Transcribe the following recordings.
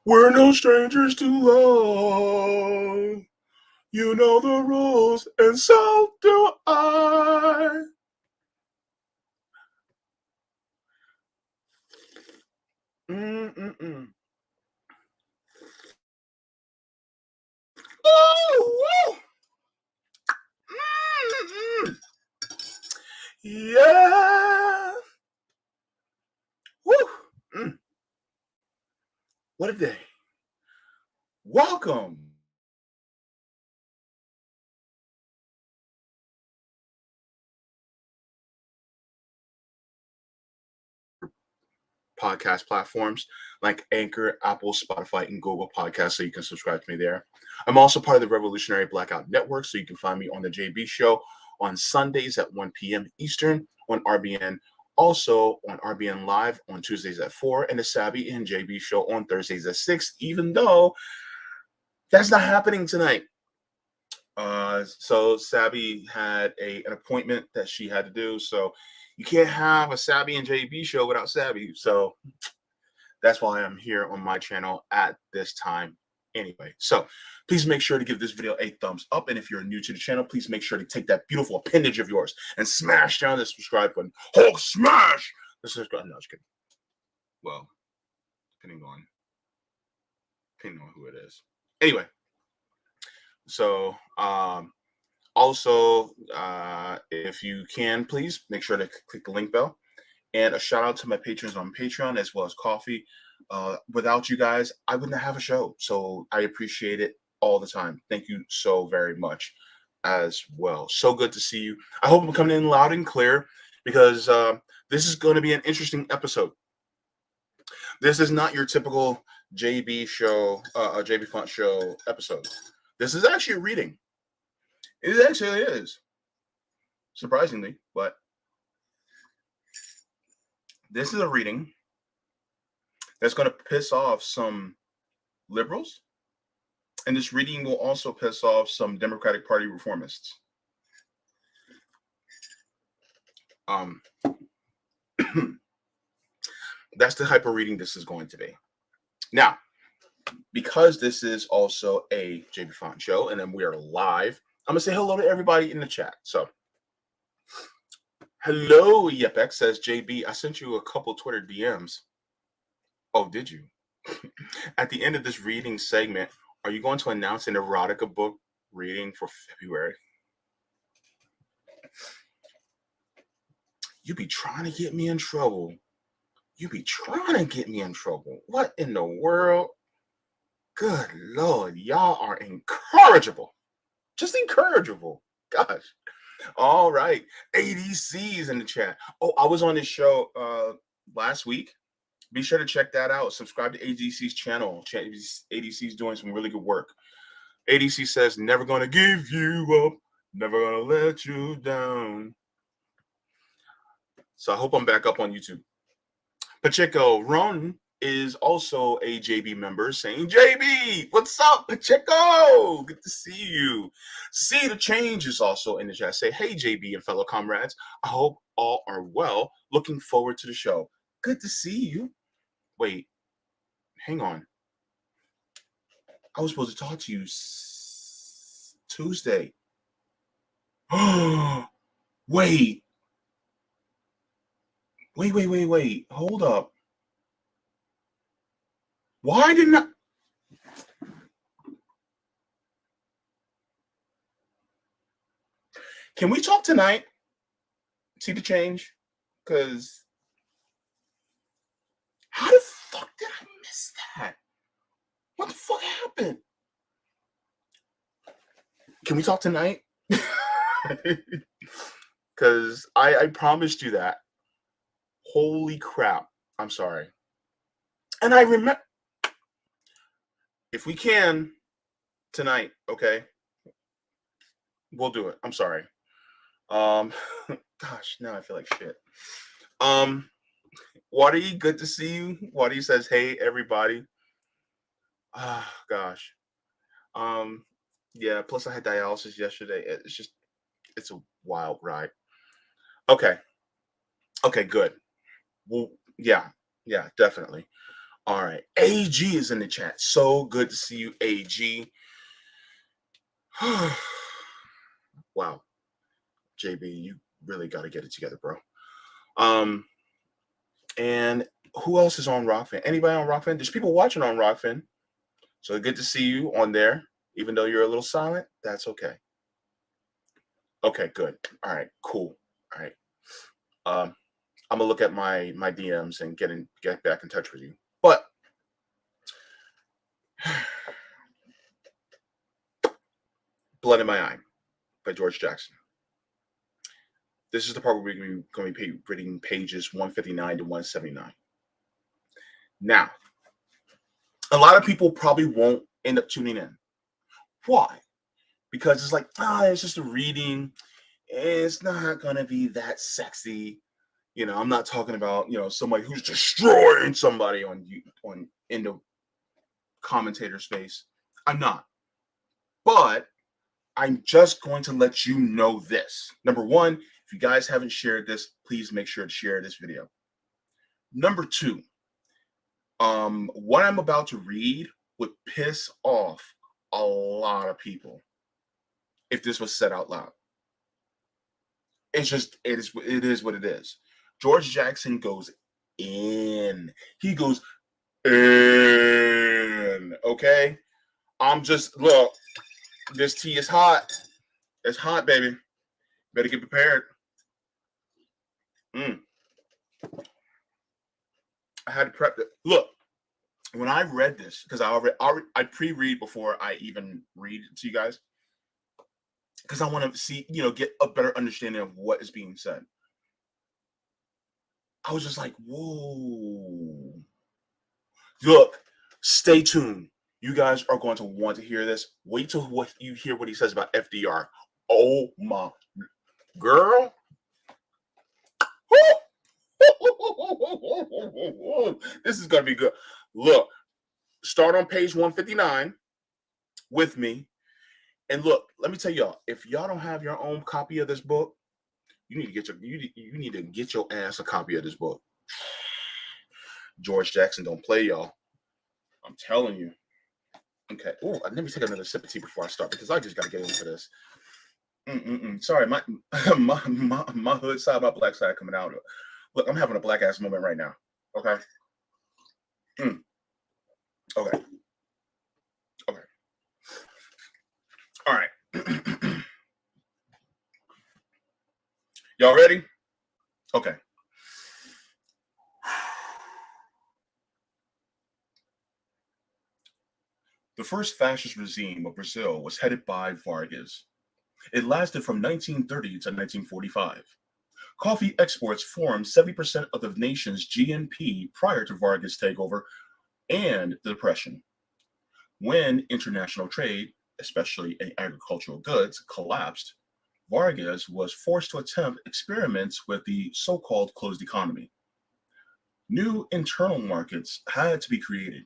We're no strangers to love. You know the rules, and so do I. Mm-mm-mm. Woo! Mm-mm. Yeah. Woo! Mm. What a day. Welcome. Podcast platforms like Anchor, Apple, Spotify, and Google Podcasts, so you can subscribe to me there. I'm also part of the Revolutionary Blackout Network, so you can find me on the JB Show on Sundays at 1 p.m. Eastern on RBN. Also on RBN Live on Tuesdays at 4, and the Savvy and JB Show on Thursdays at 6, even though that's not happening tonight. So Sabby had an appointment that she had to do. So you can't have a Sabby and JB show without Sabby. So that's why I'm here on my channel at this time anyway. So please make sure to give this video a thumbs up. And if you're new to the channel, please make sure to take that beautiful appendage of yours and smash down the subscribe button. Hulk smash the subscribe. No, just kidding. Well, depending on who it is. Anyway, so also, if you can, please make sure to click the link bell. And a shout out to my patrons on Patreon as well as Coffee. Without you guys, I wouldn't have a show. So I appreciate it all the time. Thank you so very much as well. So good to see you. I hope I'm coming in loud and clear because this is going to be an interesting episode. This is not your typical JB show, Jaybefaunt show episode. This is actually a reading. It actually is, surprisingly, but this is a reading that's going to piss off some liberals, and this reading will also piss off some Democratic Party reformists. That's the type of reading this is going to be. Now, because this is also a Jaybefaunt show, and then we are live, I'm going to say hello to everybody in the chat. So, hello, Yepek says, JB, I sent you a couple Twitter DMs. Oh, did you? At the end of this reading segment, are you going to announce an erotica book reading for February? You be trying to get me in trouble. You be trying to get me in trouble. What in the world? Good Lord, y'all are incorrigible. Just incorrigible. Gosh. All right. ADC's in the chat. Oh, I was on this show last week. Be sure to check that out. Subscribe to ADC's channel. ADC's doing some really good work. ADC says, never gonna give you up. Never gonna let you down. So I hope I'm back up on YouTube. Pacheco Ron is also a JB member saying, JB, what's up, Pacheco? Good to see you. See the Change is also in the chat. Say, hey, JB and fellow comrades. I hope all are well. Looking forward to the show. Good to see you. Wait, hang on. I was supposed to talk to you Tuesday. Wait. Wait. Hold up. Why didn't I? Can we talk tonight? See the Change? Because how the fuck did I miss that? What the fuck happened? Can we talk tonight? Because I promised you that. Holy crap. I'm sorry. And I remember, if we can tonight, okay, we'll do it. I'm sorry. Gosh, now I feel like shit. Waddy, good to see you. Waddy says, hey, everybody. Ah, gosh. Yeah, plus I had dialysis yesterday. It's a wild ride. Okay, good. Well, yeah, definitely. All right. AG is in the chat. So good to see you, AG. Wow. JB, you really got to get it together, bro. And who else is on Rokfin? Anybody on Rokfin? There's people watching on Rokfin. So good to see you on there. Even though you're a little silent, that's okay. Okay, good. All right, cool. All right. I'm gonna look at my DMs and get back in touch with you. But Blood in My Eye by George Jackson. This is the part where we're going to be reading pages 159 to 179. Now, a lot of people probably won't end up tuning in. Why? Because it's like, it's just a reading. It's not going to be that sexy. I'm not talking about, somebody who's destroying somebody in the commentator space. I'm not. But I'm just going to let you know this. Number one, if you guys haven't shared this, please make sure to share this video. Number two, what I'm about to read would piss off a lot of people if this was said out loud. It is what it is. George Jackson goes in. He goes in. Okay? Look, this tea is hot. It's hot, baby. Better get prepared. I had to prep it. Look, when I read this, because I pre-read before I even read it to you guys, because I want to see, get a better understanding of what is being said. I was just like, whoa. Look, stay tuned. You guys are going to want to hear this. Wait till you hear what he says about FDR. Oh my girl. This is going to be good. Look, start on page 159 with me. And look, let me tell y'all, if y'all don't have your own copy of this book, you need to get your ass a copy of this book. George Jackson don't play, y'all. I'm telling you. Okay. Oh, let me take another sip of tea before I start because I just got to get into this. Sorry, my hood side, my black side coming out. Look, I'm having a black ass moment right now. Okay. Okay. Okay. All right. Y'all ready? Okay. The first fascist regime of Brazil was headed by Vargas. It lasted from 1930 to 1945. Coffee exports formed 70% of the nation's GNP prior to Vargas' takeover and the Depression. When international trade, especially in agricultural goods, collapsed, Vargas was forced to attempt experiments with the so-called closed economy. New internal markets had to be created,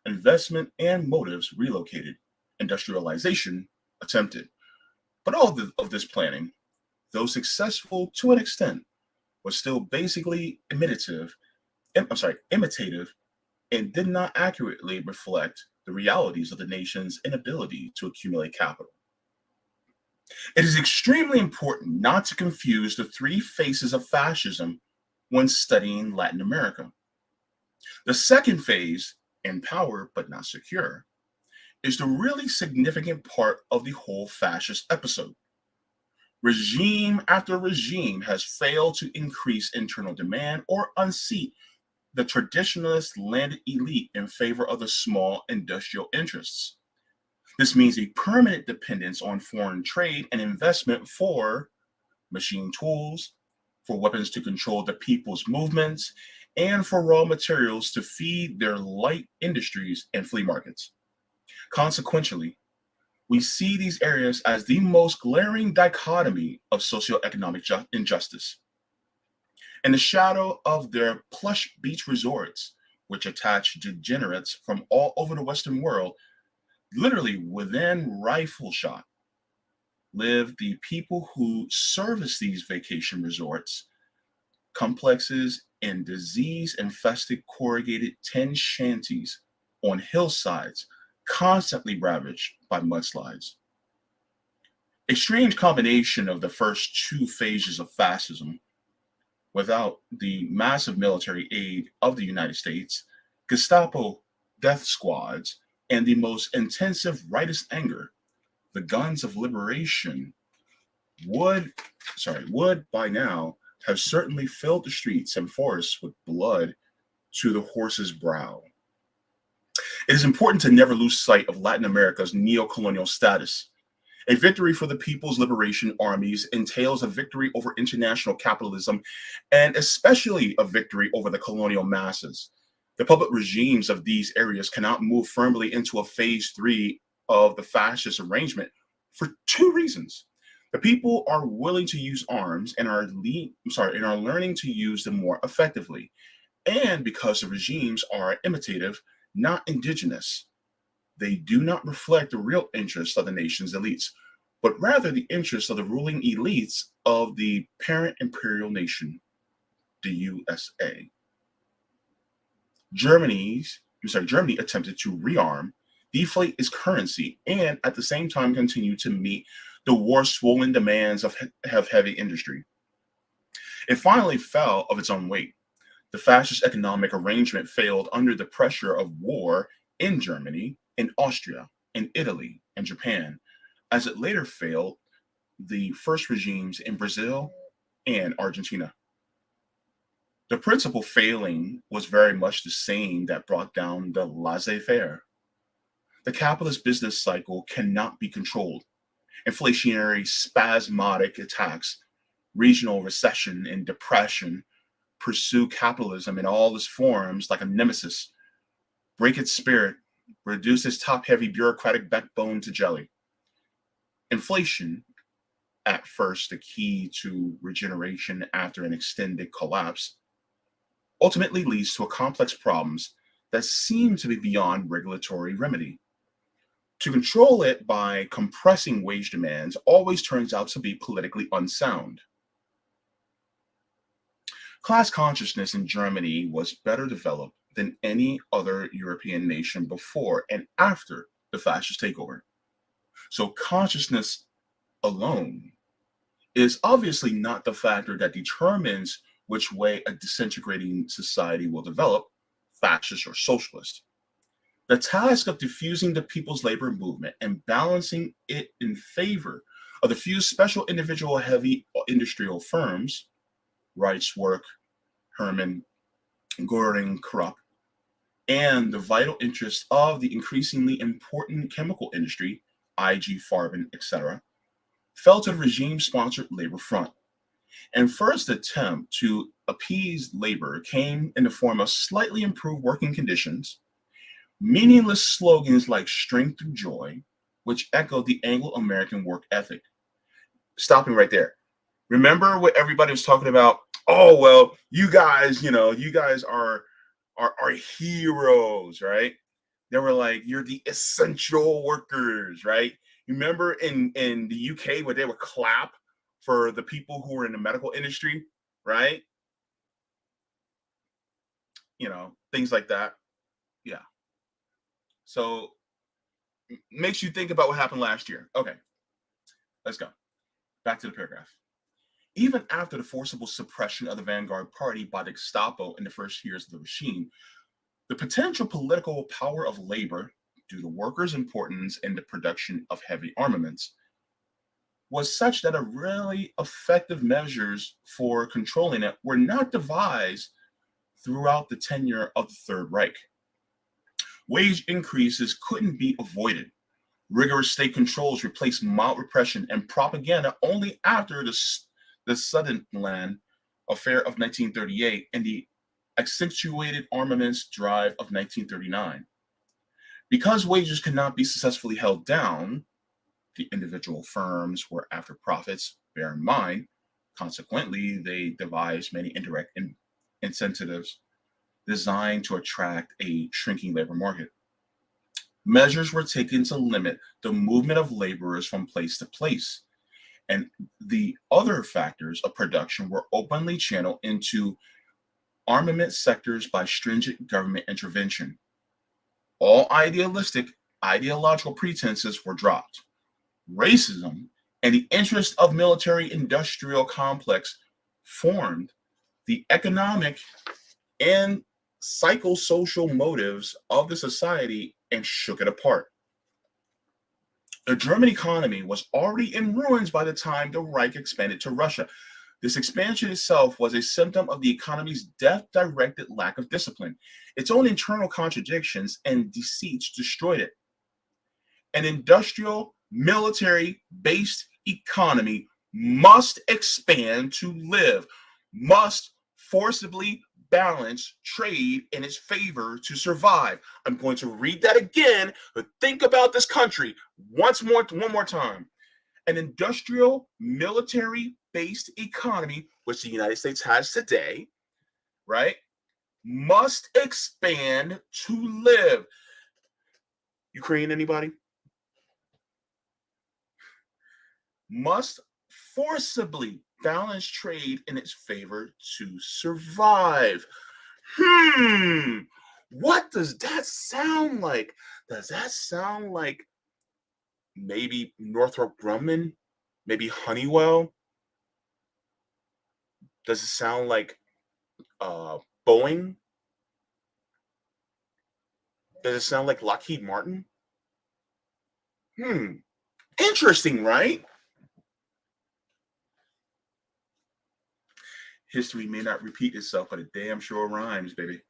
investment and motives relocated, industrialization attempted. But all of this planning, though successful to an extent, was still basically imitative, and did not accurately reflect the realities of the nation's inability to accumulate capital. It is extremely important not to confuse the three phases of fascism when studying Latin America. The second phase, in power but not secure, is the really significant part of the whole fascist episode. Regime after regime has failed to increase internal demand or unseat the traditionalist landed elite in favor of the small industrial interests. This means a permanent dependence on foreign trade and investment for machine tools, for weapons to control the people's movements, and for raw materials to feed their light industries and flea markets. Consequently, we see these areas as the most glaring dichotomy of socioeconomic injustice. In the shadow of their plush beach resorts, which attach degenerates from all over the Western world, literally within rifle shot, live the people who service these vacation resorts, complexes, in disease-infested corrugated tin shanties on hillsides constantly ravaged by mudslides. A strange combination of the first two phases of fascism, without the massive military aid of the United States, Gestapo death squads, and the most intensive rightist anger, the guns of liberation would by now have certainly filled the streets and forests with blood to the horse's brow. It is important to never lose sight of Latin America's neo-colonial status. A victory for the People's Liberation Armies entails a victory over international capitalism and especially a victory over the colonial masses. The puppet regimes of these areas cannot move firmly into a phase 3 of the fascist arrangement for two reasons. The people are willing to use arms and are learning to use them more effectively, and because the regimes are imitative, not indigenous. They do not reflect the real interests of the nation's elites, but rather the interests of the ruling elites of the parent imperial nation, the USA. Germany attempted to rearm, deflate its currency, and at the same time continue to meet the war-swollen demands of heavy industry. It finally fell of its own weight. The fascist economic arrangement failed under the pressure of war in Germany, in Austria, in Italy, and Japan, as it later failed the first regimes in Brazil and Argentina. The principal failing was very much the same that brought down the laissez-faire. The capitalist business cycle cannot be controlled. Inflationary spasmodic attacks, regional recession, and depression pursue capitalism in all its forms like a nemesis, break its spirit, reduce its top-heavy bureaucratic backbone to jelly. Inflation, at first the key to regeneration after an extended collapse, ultimately leads to complex problems that seem to be beyond regulatory remedy. To control it by compressing wage demands always turns out to be politically unsound. Class consciousness in Germany was better developed than any other European nation before and after the fascist takeover. So consciousness alone is obviously not the factor that determines which way a disintegrating society will develop, fascist or socialist. The task of diffusing the people's labor movement and balancing it in favor of the few special individual heavy industrial firms, Reichswerk, Hermann, Göring, Krupp, and the vital interests of the increasingly important chemical industry, IG Farben, etc., fell to the regime-sponsored Labor Front. And first attempt to appease labor came in the form of slightly improved working conditions, meaningless slogans like strength through joy, which echoed the Anglo-American work ethic. Stopping right there. Remember what everybody was talking about? Oh, well, you guys are heroes, right? They were like, you're the essential workers, right? You remember in the UK where they would clap for the people who were in the medical industry, right? Things like that. Yeah. So makes you think about what happened last year. Okay, let's go. Back to the paragraph. Even after the forcible suppression of the Vanguard Party by the Gestapo in the first years of the regime, the potential political power of labor, due to workers' importance in the production of heavy armaments, was such that a really effective measures for controlling it were not devised throughout the tenure of the Third Reich. Wage increases couldn't be avoided. Rigorous state controls replaced mild repression and propaganda only after the Sudetenland affair of 1938 and the accentuated armaments drive of 1939. Because wages could not be successfully held down, the individual firms were after profits, bear in mind. Consequently, they devised many indirect incentives designed to attract a shrinking labor market. Measures were taken to limit the movement of laborers from place to place, and the other factors of production were openly channeled into armament sectors by stringent government intervention. All ideological pretenses were dropped. Racism and the interest of military-industrial complex formed the economic and psychosocial motives of the society and shook it apart. The German economy was already in ruins by the time the Reich expanded to Russia. This expansion itself was a symptom of the economy's death-directed lack of discipline. Its own internal contradictions and deceits destroyed it. An industrial, military-based economy must expand to live, must forcibly balance trade in its favor to survive. I'm going to read that again, but think about this country one more time. An industrial, military-based economy, which the United States has today, right, must expand to live. Ukraine, anybody? Must forcibly balance trade in its favor to survive. What does that sound like? Does that sound like maybe Northrop Grumman? Maybe Honeywell? Does it sound like Boeing? Does it sound like Lockheed Martin? Interesting, right? History may not repeat itself, but it damn sure rhymes, baby.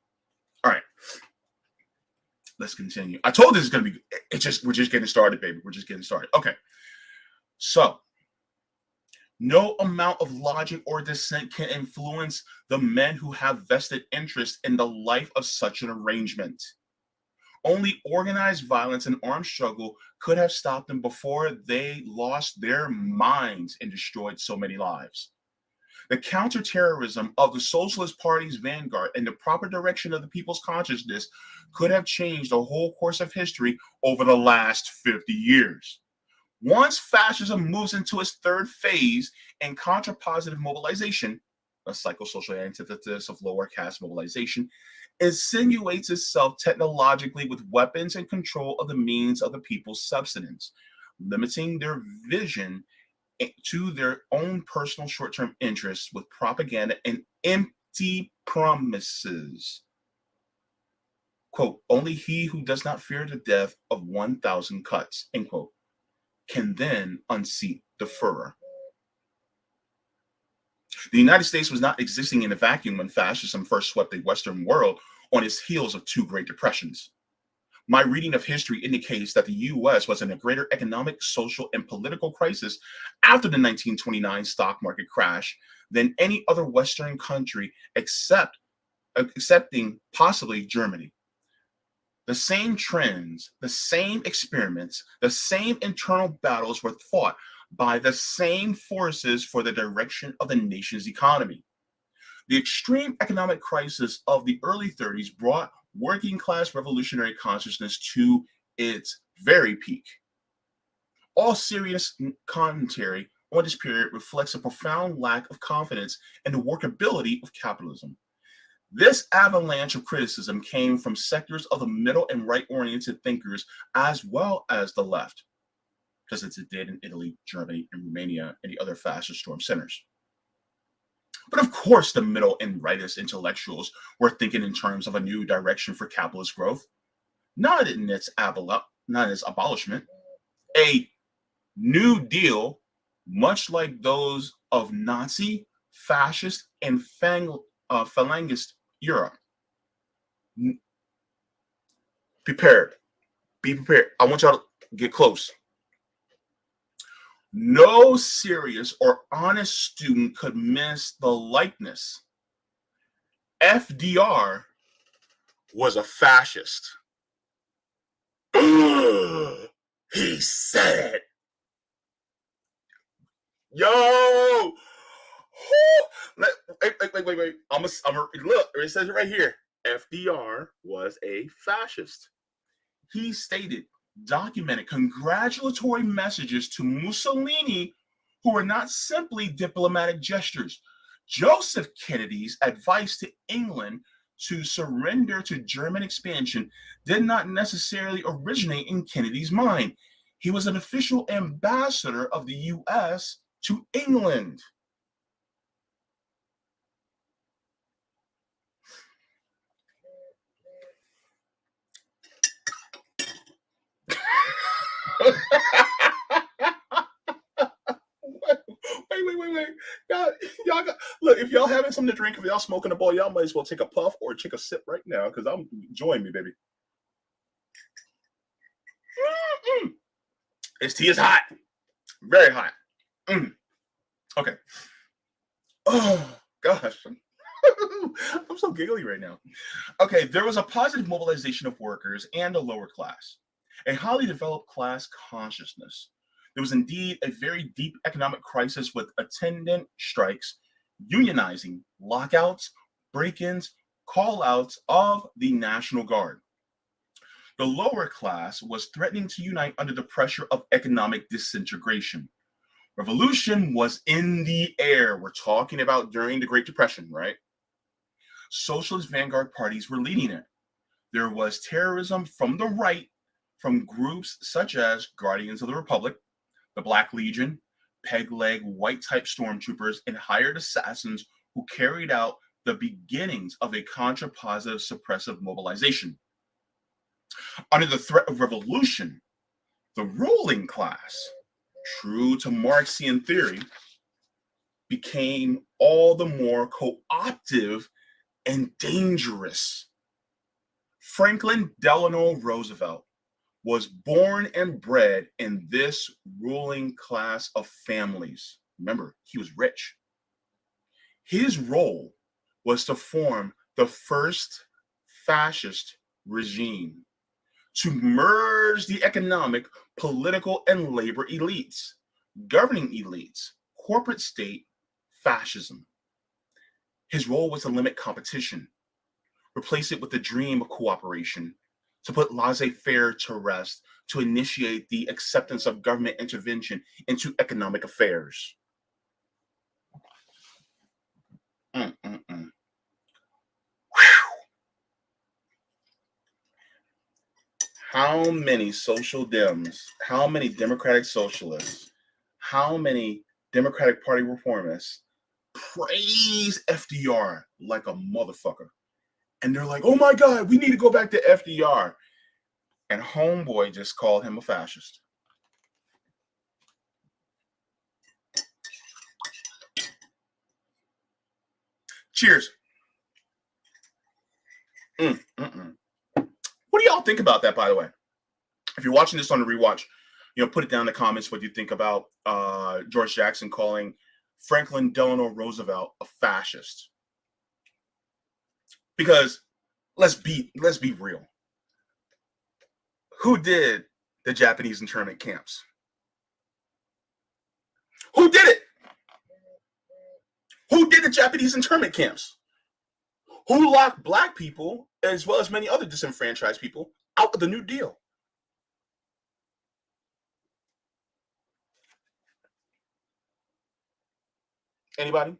All right. Let's continue. I told this is going to be, we're just getting started, baby. We're just getting started. Okay. So, no amount of logic or dissent can influence the men who have vested interest in the life of such an arrangement. Only organized violence and armed struggle could have stopped them before they lost their minds and destroyed so many lives. The counterterrorism of the Socialist Party's vanguard and the proper direction of the people's consciousness could have changed the whole course of history over the last 50 years. Once fascism moves into its third phase and contrapositive mobilization, a psychosocial antithesis of lower caste mobilization, insinuates itself technologically with weapons and control of the means of the people's subsistence, limiting their vision to their own personal short-term interests with propaganda and empty promises. Quote, only he who does not fear the death of 1,000 cuts, end quote, can then unseat the Führer. The United States was not existing in a vacuum when fascism first swept the Western world on its heels of two Great Depressions. My reading of history indicates that the U.S. was in a greater economic, social, and political crisis after the 1929 stock market crash than any other Western country excepting possibly Germany. The same trends, the same experiments, the same internal battles were fought by the same forces for the direction of the nation's economy. The extreme economic crisis of the early 30s brought working class revolutionary consciousness to its very peak. All serious commentary on this period reflects a profound lack of confidence in the workability of capitalism. This avalanche of criticism came from sectors of the middle and right-oriented thinkers as well as the left, just as it did in Italy, Germany, and Romania, and the other fascist storm centers. But of course, the middle and rightist intellectuals were thinking in terms of a new direction for capitalist growth, not in its abolishment. A New Deal, much like those of Nazi, fascist, and Falangist Europe. Prepared. Be prepared. I want y'all to get close. No serious or honest student could miss the likeness. FDR was a fascist. He said it. Yo! Wait. I'm a look, it says it right here. FDR was a fascist. He stated, documented congratulatory messages to Mussolini who were not simply diplomatic gestures. Joseph Kennedy's advice to England to surrender to German expansion did not necessarily originate in Kennedy's mind. He was an official ambassador of the U.S. to England. Wait. Y'all got, look, if y'all having something to drink, if y'all smoking a bowl, y'all might as well take a puff or take a sip right now because I'm enjoying me, baby. Mm-mm. This tea is hot. Very hot. Okay. Oh, gosh. I'm so giggly right now. Okay, there was a positive mobilization of workers and the lower class, a highly developed class consciousness. There was indeed a very deep economic crisis with attendant strikes, unionizing, lockouts, break ins, call outs of the National Guard. The lower class was threatening to unite under the pressure of economic disintegration. Revolution was in the air. We're talking about during the Great Depression, right? Socialist vanguard parties were leading it. There was terrorism from the right, from groups such as Guardians of the Republic, the Black Legion, peg leg white type stormtroopers, and hired assassins who carried out the beginnings of a contra-positive suppressive mobilization. Under the threat of revolution, the ruling class, true to Marxian theory, became all the more cooperative and dangerous. Franklin Delano Roosevelt was born and bred in this ruling class of families. Remember, he was rich. His role was to form the first fascist regime, to merge the economic, political, and labor elites, governing elites, corporate state, fascism. His role was to limit competition, replace it with the dream of cooperation, to put laissez-faire to rest, to initiate the acceptance of government intervention into economic affairs. How many social Dems, how many Democratic Socialists, how many Democratic Party reformists praise FDR like a motherfucker? And they're like, oh my God, we need to go back to FDR. And homeboy just called him a fascist. Cheers. What do y'all think about that, by the way? If you're watching this on the rewatch, put it down in the comments what you think about George Jackson calling Franklin Delano Roosevelt a fascist. Because let's be real. Who did the Japanese internment camps? Who did it? Who did the Japanese internment camps? Who locked black people, as well as many other disenfranchised people, out of the New Deal? Anybody?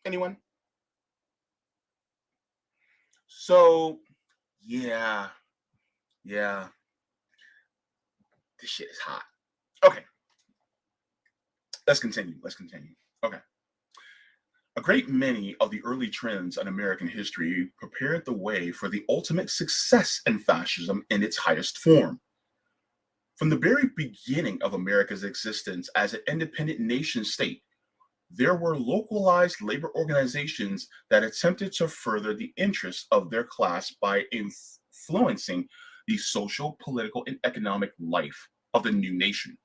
Anyone? So, yeah. This shit is hot. Okay. Let's continue. Okay. A great many of the early trends in American history prepared the way for the ultimate success in fascism in its highest form. From the very beginning of America's existence as an independent nation state, there were localized labor organizations that attempted to further the interests of their class by influencing the social, political, and economic life of the new nation.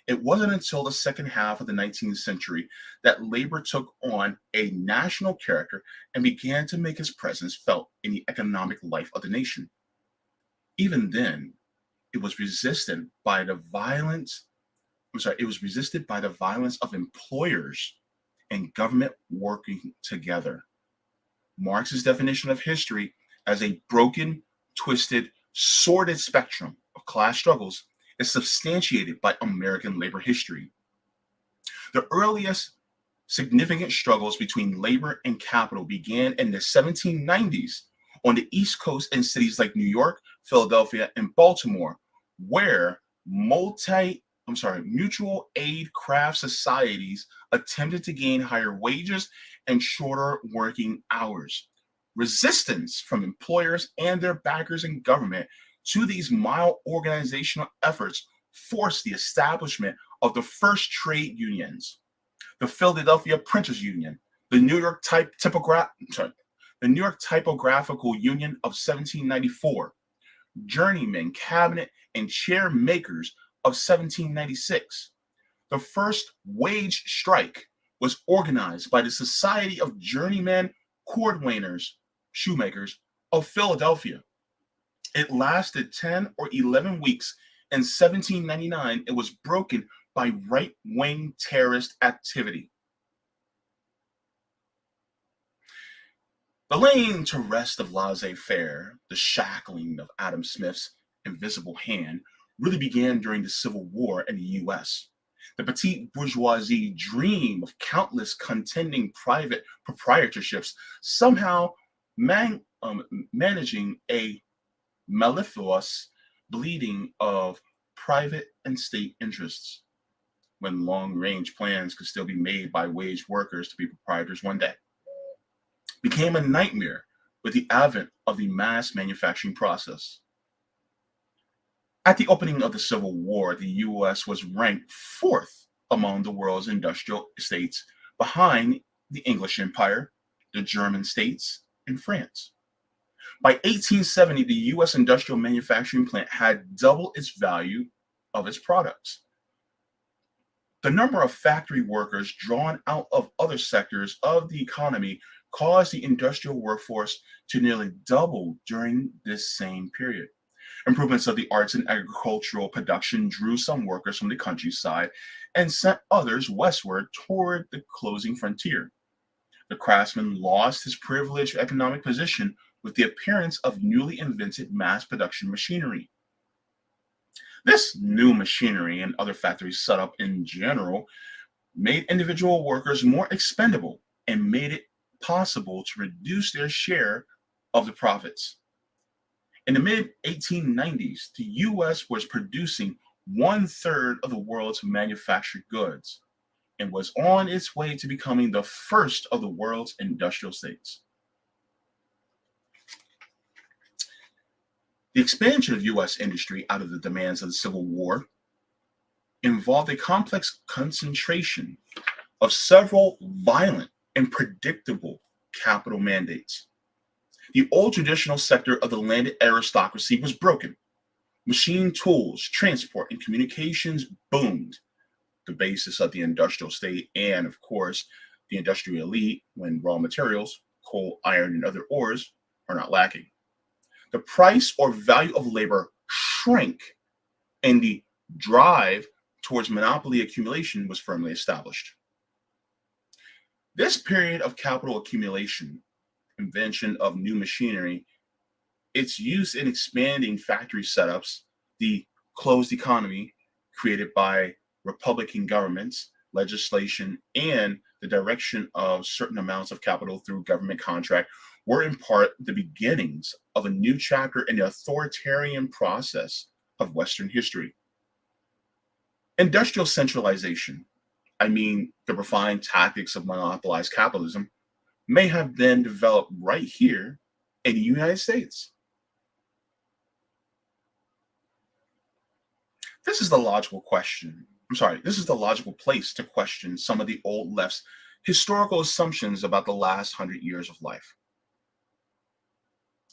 It wasn't until the second half of the 19th century that labor took on a national character and began to make its presence felt in the economic life of the nation. Even then, it was resisted by the violence of employers and government working together. Marx's definition of history as a broken, twisted, sordid spectrum of class struggles is substantiated by American labor history. The earliest Significant struggles between labor and capital began in the 1790s on the East Coast in cities like New York, Philadelphia, and Baltimore, where mutual aid craft societies attempted to gain higher wages and shorter working hours. Resistance from employers and their backers in government to these mild organizational efforts forced the establishment of the first trade unions, the Philadelphia Printers Union, the the New York Typographical Union of 1794, Journeyman Cabinet and Chair Makers of 1796. The first wage strike was organized by the Society of Journeyman Cordwainers, Shoemakers of Philadelphia. It lasted 10 or 11 weeks. In 1799, it was broken by right-wing terrorist activity. The laying to rest of laissez-faire, the shackling of Adam Smith's invisible hand, really began during the Civil War in the U.S. The petite bourgeoisie dream of countless contending private proprietorships somehow managing a mellifluous bleeding of private and state interests, when long-range plans could still be made by wage workers to be proprietors one day, became a nightmare with the advent of the mass manufacturing process. At the opening of the Civil War, the U.S. was ranked fourth among the world's industrial states, behind the English Empire, the German states, and France. By 1870, the U.S. industrial manufacturing plant had double its value of its products. The number of factory workers drawn out of other sectors of the economy caused the industrial workforce to nearly double during this same period. Improvements of the arts and agricultural production drew some workers from the countryside and sent others westward toward the closing frontier. The craftsman lost his privileged economic position with the appearance of newly invented mass production machinery. This new machinery and other factory setup in general made individual workers more expendable and made it possible to reduce their share of the profits. In the mid-1890s, the U.S. was producing one-third of the world's manufactured goods and was on its way to becoming the first of the world's industrial states. The expansion of U.S. industry out of the demands of the Civil War involved a complex concentration of several violent and predictable capital mandates. The old traditional sector of the landed aristocracy was broken. Machine tools, transport, and communications boomed, the basis of the industrial state, and of course, the industrial elite when raw materials, coal, iron, and other ores are not lacking. The price or value of labor shrank, and the drive towards monopoly accumulation was firmly established. This period of capital accumulation, invention of new machinery, its use in expanding factory setups, the closed economy created by Republican governments, legislation, and the direction of certain amounts of capital through government contract were in part the beginnings of a new chapter in the authoritarian process of Western history. Industrial centralization, the refined tactics of monopolized capitalism, may have been developed right here in the United States. This is the logical place to question some of the old left's historical assumptions about the last 100 years of life.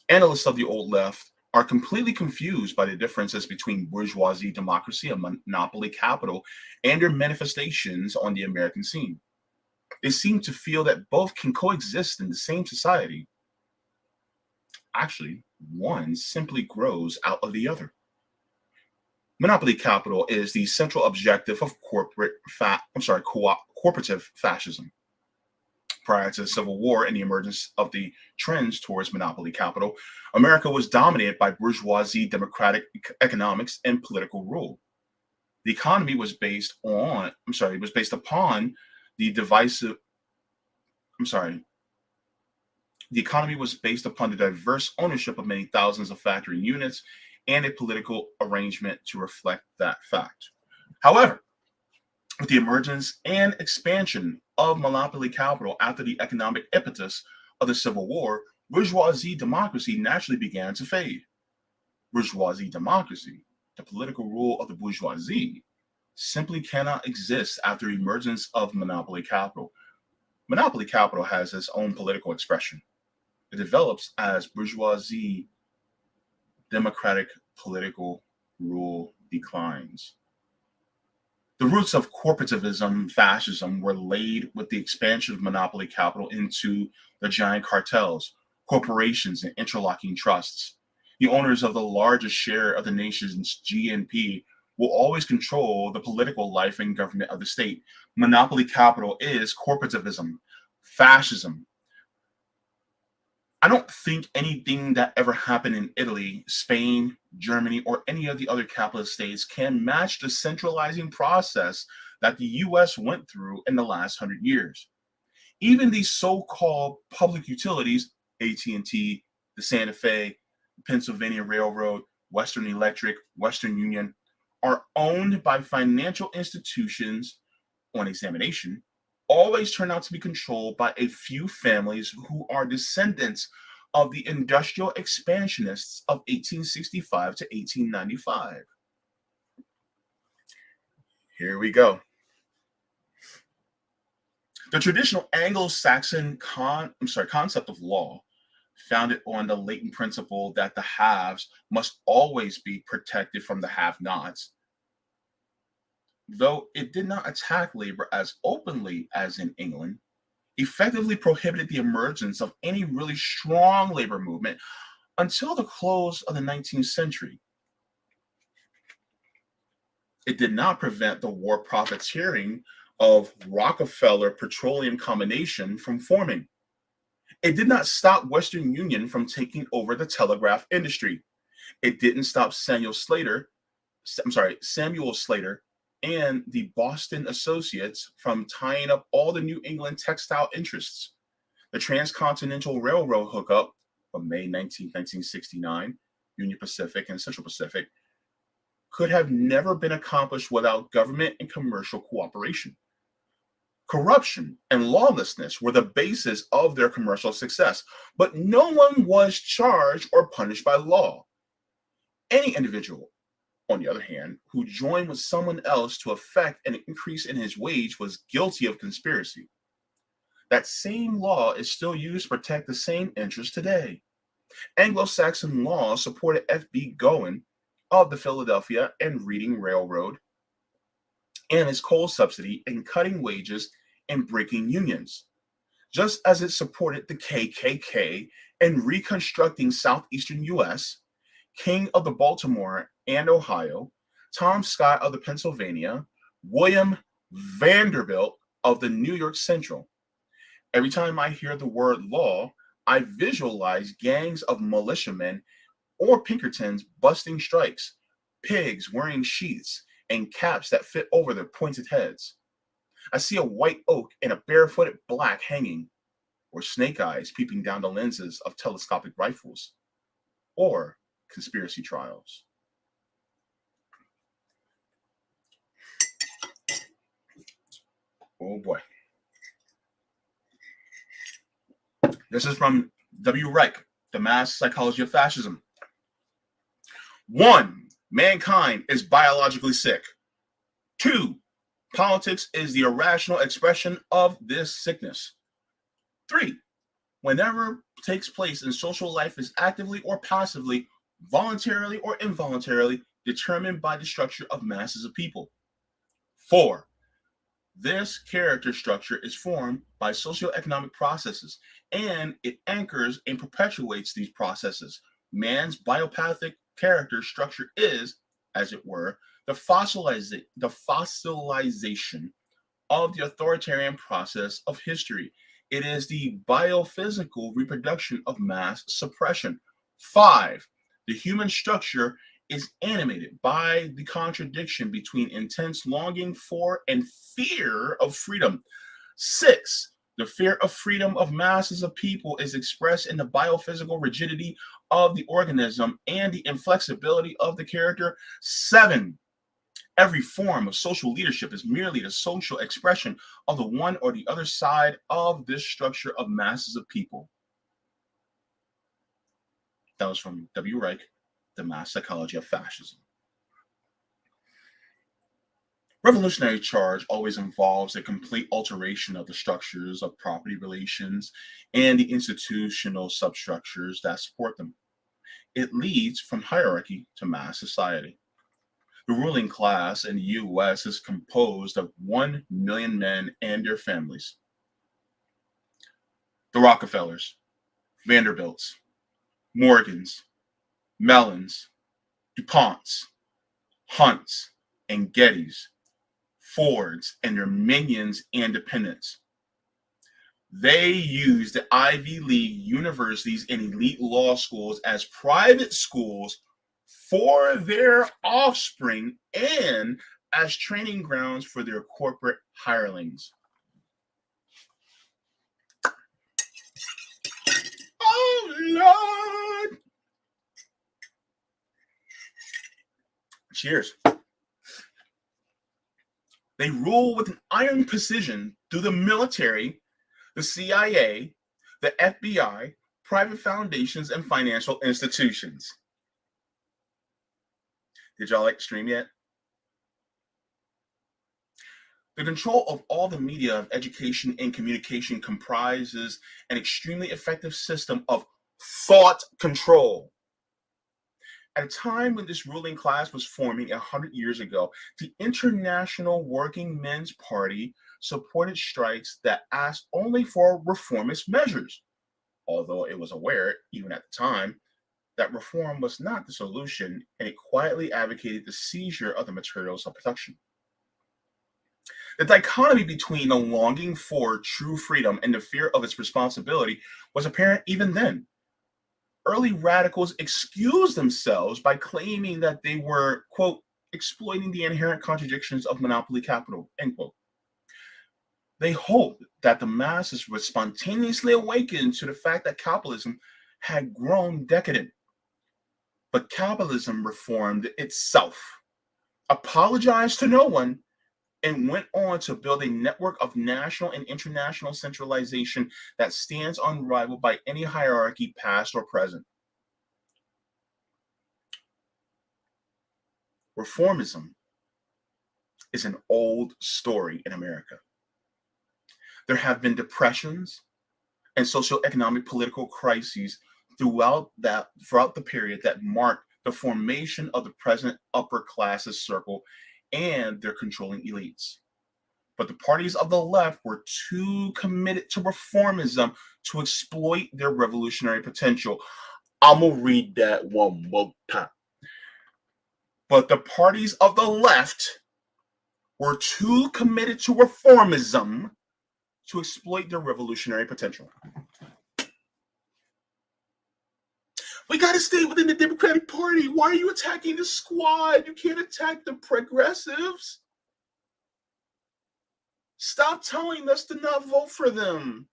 Analysts of the old left are completely confused by the differences between bourgeoisie democracy and monopoly capital and their manifestations on the American scene. They seem to feel that both can coexist in the same society. Actually, one simply grows out of the other. Monopoly capital is the central objective of cooperative fascism. Prior to the Civil War and the emergence of the trends towards monopoly capital, America was dominated by bourgeoisie democratic economics and political rule. The economy was based upon The divisive, I'm sorry, the economy was based upon the diverse ownership of many thousands of factory units and a political arrangement to reflect that fact. However, with the emergence and expansion of monopoly capital after the economic impetus of the Civil War, bourgeoisie democracy naturally began to fade. Bourgeoisie democracy, the political rule of the bourgeoisie, simply cannot exist after emergence of monopoly capital. Monopoly capital has its own political expression. It develops as bourgeoisie democratic political rule declines. The roots of corporativism, fascism were laid with the expansion of monopoly capital into the giant cartels, corporations, and interlocking trusts. The owners of the largest share of the nation's GNP will always control the political life and government of the state. Monopoly capital is corporativism, fascism. I don't think anything that ever happened in Italy, Spain, Germany, or any of the other capitalist states can match the centralizing process that the US went through in the last 100 years. Even these so-called public utilities, AT&T, the Santa Fe, Pennsylvania Railroad, Western Electric, Western Union, are owned by financial institutions on examination, always turn out to be controlled by a few families who are descendants of the industrial expansionists of 1865 to 1895. Here we go. The traditional Anglo-Saxon concept of law, founded on the latent principle that the haves must always be protected from the have-nots, though it did not attack labor as openly as in England, effectively prohibited the emergence of any really strong labor movement until the close of the 19th century. It did not prevent the war profiteering of Rockefeller Petroleum Combination from forming. It did not stop Western Union from taking over the telegraph industry. It didn't stop Samuel Slater and the Boston Associates from tying up all the New England textile interests. The Transcontinental Railroad hookup from May 19, 1969, Union Pacific and Central Pacific, could have never been accomplished without government and commercial cooperation. Corruption and lawlessness were the basis of their commercial success, but no one was charged or punished by law. Any individual, on the other hand, who joined with someone else to effect an increase in his wage was guilty of conspiracy. That same law is still used to protect the same interests today. Anglo-Saxon law supported F.B. Gowen of the Philadelphia and Reading Railroad and his coal subsidy in cutting wages and breaking unions, just as it supported the KKK in reconstructing southeastern U.S., King of the Baltimore and Ohio, Tom Scott of the Pennsylvania, William Vanderbilt of the New York Central. Every time I hear the word law, I visualize gangs of militiamen or Pinkertons busting strikes, pigs wearing sheaths and caps that fit over their pointed heads. I see a white oak and a barefooted black hanging, or snake eyes peeping down the lenses of telescopic rifles, or conspiracy trials. Oh boy. This is from W. Reich, The Mass Psychology of Fascism. 1. Mankind is biologically sick. 2. Politics is the irrational expression of this sickness. 3. Whenever takes place in social life is actively or passively, voluntarily or involuntarily, determined by the structure of masses of people. 4. This character structure is formed by socioeconomic processes, and it anchors and perpetuates these processes. Man's biopathic character structure is, as it were, the fossilization of the authoritarian process of history. It is the biophysical reproduction of mass suppression. 5. The human structure is animated by the contradiction between intense longing for and fear of freedom. 6. The fear of freedom of masses of people is expressed in the biophysical rigidity of the organism and the inflexibility of the character. 7. Every form of social leadership is merely the social expression of the one or the other side of this structure of masses of people. That was from W. Reich, The Mass Psychology of Fascism. Revolutionary charge always involves a complete alteration of the structures of property relations and the institutional substructures that support them. It leads from hierarchy to mass society. The ruling class in the U.S. is composed of 1 million men and their families. The Rockefellers, Vanderbilts, Morgans, Mellons, DuPonts, Hunts, and Gettys, Fords, and their minions and dependents. They use the Ivy League universities and elite law schools as private schools for their offspring and as training grounds for their corporate hirelings. Oh, Lord! Cheers. They rule with an iron precision through the military, the CIA, the FBI, private foundations, and financial institutions. Did y'all like the stream yet? The control of all the media of education and communication comprises an extremely effective system of thought control. At a time when this ruling class was forming 100 years ago, the International Working Men's Party supported strikes that asked only for reformist measures, although it was aware, even at the time, that reform was not the solution, and it quietly advocated the seizure of the materials of production. The dichotomy between the longing for true freedom and the fear of its responsibility was apparent even then. Early radicals excused themselves by claiming that they were, quote, exploiting the inherent contradictions of monopoly capital, end quote. They hoped that the masses would spontaneously awaken to the fact that capitalism had grown decadent. But capitalism reformed itself, apologized to no one, and went on to build a network of national and international centralization that stands unrivaled by any hierarchy, past or present. Reformism is an old story in America. There have been depressions and socioeconomic political crises throughout the period that marked the formation of the present upper classes circle and their controlling elites. But the parties of the left were too committed to reformism to exploit their revolutionary potential. I'm going to read that one more time. But the parties of the left were too committed to reformism to exploit their revolutionary potential. We got to stay within the Democratic Party. Why are you attacking the squad? You can't attack the progressives. Stop telling us to not vote for them.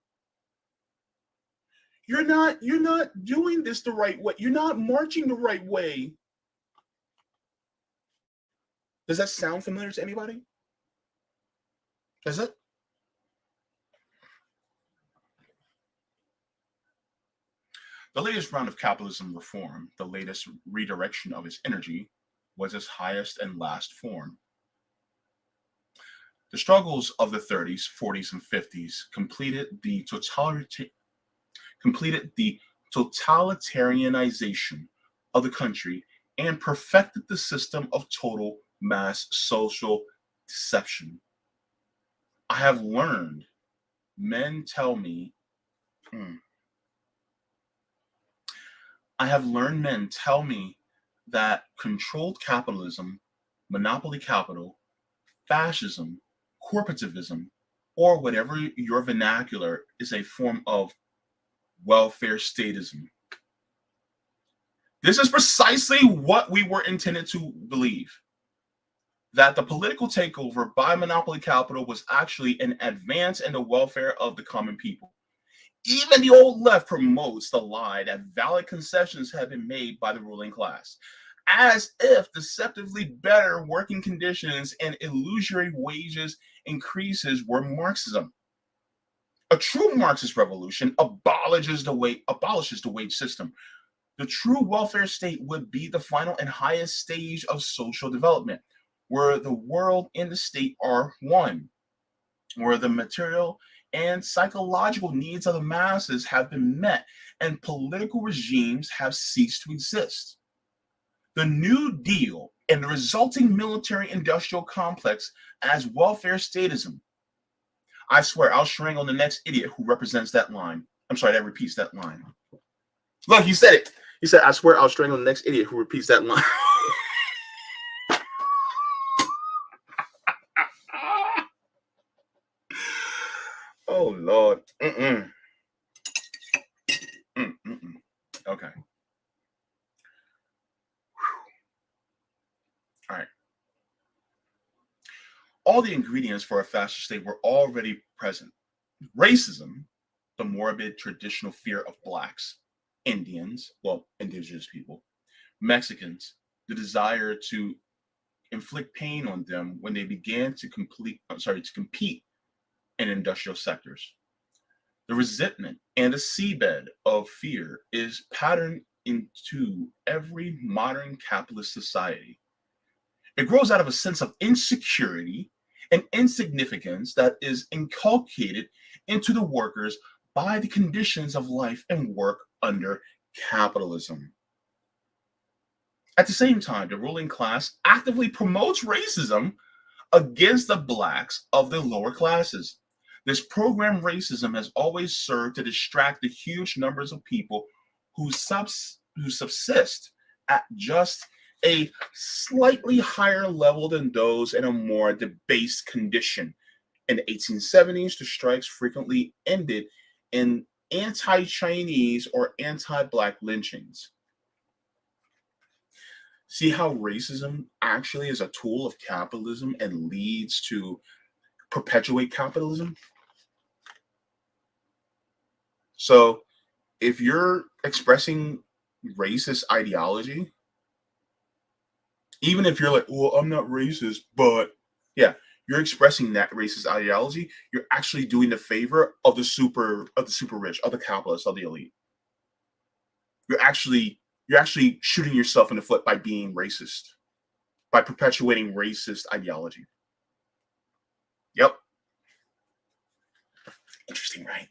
You're not doing this the right way. You're not marching the right way. Does that sound familiar to anybody? Does it? The latest round of capitalism reform, the latest redirection of its energy, was its highest and last form. The struggles of the 30s, 40s, and 50s completed the totalitarianization of the country and perfected the system of total mass social deception. I have learned men tell me that controlled capitalism, monopoly capital, fascism, corporativism, or whatever your vernacular is a form of welfare statism. This is precisely what we were intended to believe. that the political takeover by monopoly capital was actually an advance in the welfare of the common people. Even the old left promotes the lie that valid concessions have been made by the ruling class, as if deceptively better working conditions and illusory wages increases were Marxism. A true Marxist revolution abolishes the wage system. The true welfare state would be the final and highest stage of social development, where the world and the state are one, where the material and psychological needs of the masses have been met and political regimes have ceased to exist. The New Deal and the resulting military industrial complex as welfare statism. I swear I'll strangle the next idiot who represents that line. I'm sorry, that repeats that line. Look, he said it. He said, I swear I'll strangle the next idiot who repeats that line. Oh, Lord. Mm-mm. Mm-mm. Okay. All right. All the ingredients for a fascist state were already present. Racism, the morbid traditional fear of blacks, Indians, well, indigenous people, Mexicans, the desire to inflict pain on them when they began to compete in industrial sectors. The resentment and the seabed of fear is patterned into every modern capitalist society. It grows out of a sense of insecurity and insignificance that is inculcated into the workers by the conditions of life and work under capitalism. At the same time, the ruling class actively promotes racism against the blacks of the lower classes. This programmed racism has always served to distract the huge numbers of people who subsist at just a slightly higher level than those in a more debased condition. In the 1870s, the strikes frequently ended in anti Chinese or anti Black lynchings. See how racism actually is a tool of capitalism and leads to perpetuate capitalism? So, if you're expressing racist ideology, even if you're like, well, I'm not racist, but yeah, you're expressing that racist ideology, you're actually doing the favor of the super rich, of the capitalists, of the elite. You're actually you're actually shooting yourself in the foot by being racist, by perpetuating racist ideology. Yep. Interesting, right?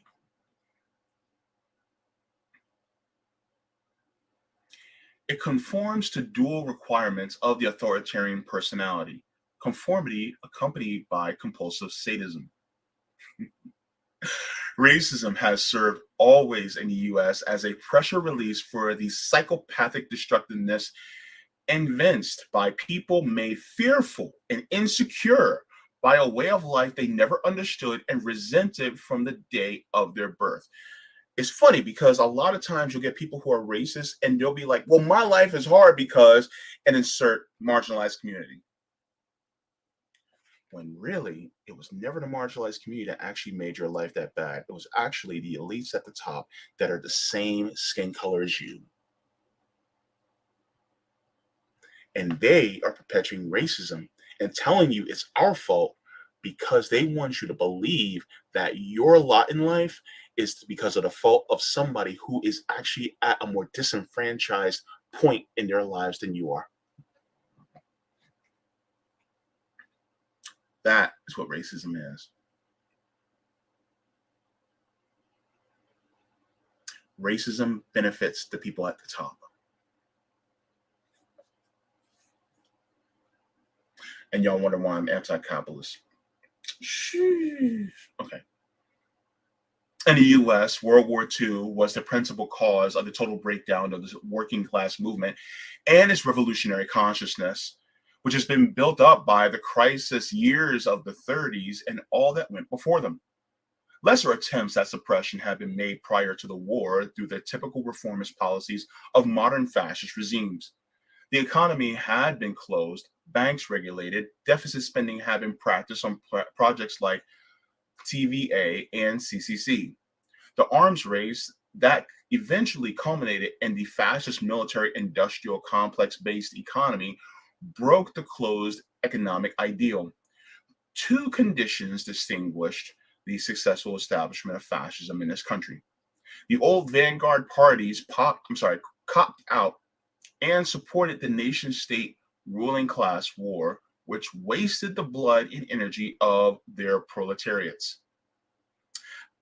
It conforms to dual requirements of the authoritarian personality, conformity accompanied by compulsive sadism. Racism has served always in the US as a pressure release for the psychopathic destructiveness evinced by people made fearful and insecure by a way of life they never understood and resented from the day of their birth. It's funny because a lot of times you'll get people who are racist and they'll be like, well, my life is hard because, and insert marginalized community. When really, it was never the marginalized community that actually made your life that bad. It was actually the elites at the top that are the same skin color as you. And they are perpetuating racism and telling you it's our fault because they want you to believe that your lot in life is because of the fault of somebody who is actually at a more disenfranchised point in their lives than you are. That is what racism is. Racism benefits the people at the top. And y'all wonder why I'm anti-capitalist. Sheesh. Okay. In the US, World War II was the principal cause of the total breakdown of the working class movement and its revolutionary consciousness, which has been built up by the crisis years of the 30s and all that went before them. Lesser attempts at suppression had been made prior to the war through the typical reformist policies of modern fascist regimes. The economy had been closed banks regulated, deficit spending had been practiced on projects like TVA and CCC. The arms race that eventually culminated in the fascist military industrial complex based economy broke the closed economic ideal. Two conditions distinguished the successful establishment of fascism in this country. The old vanguard parties copped out and supported the nation state ruling class war, which wasted the blood and energy of their proletariats.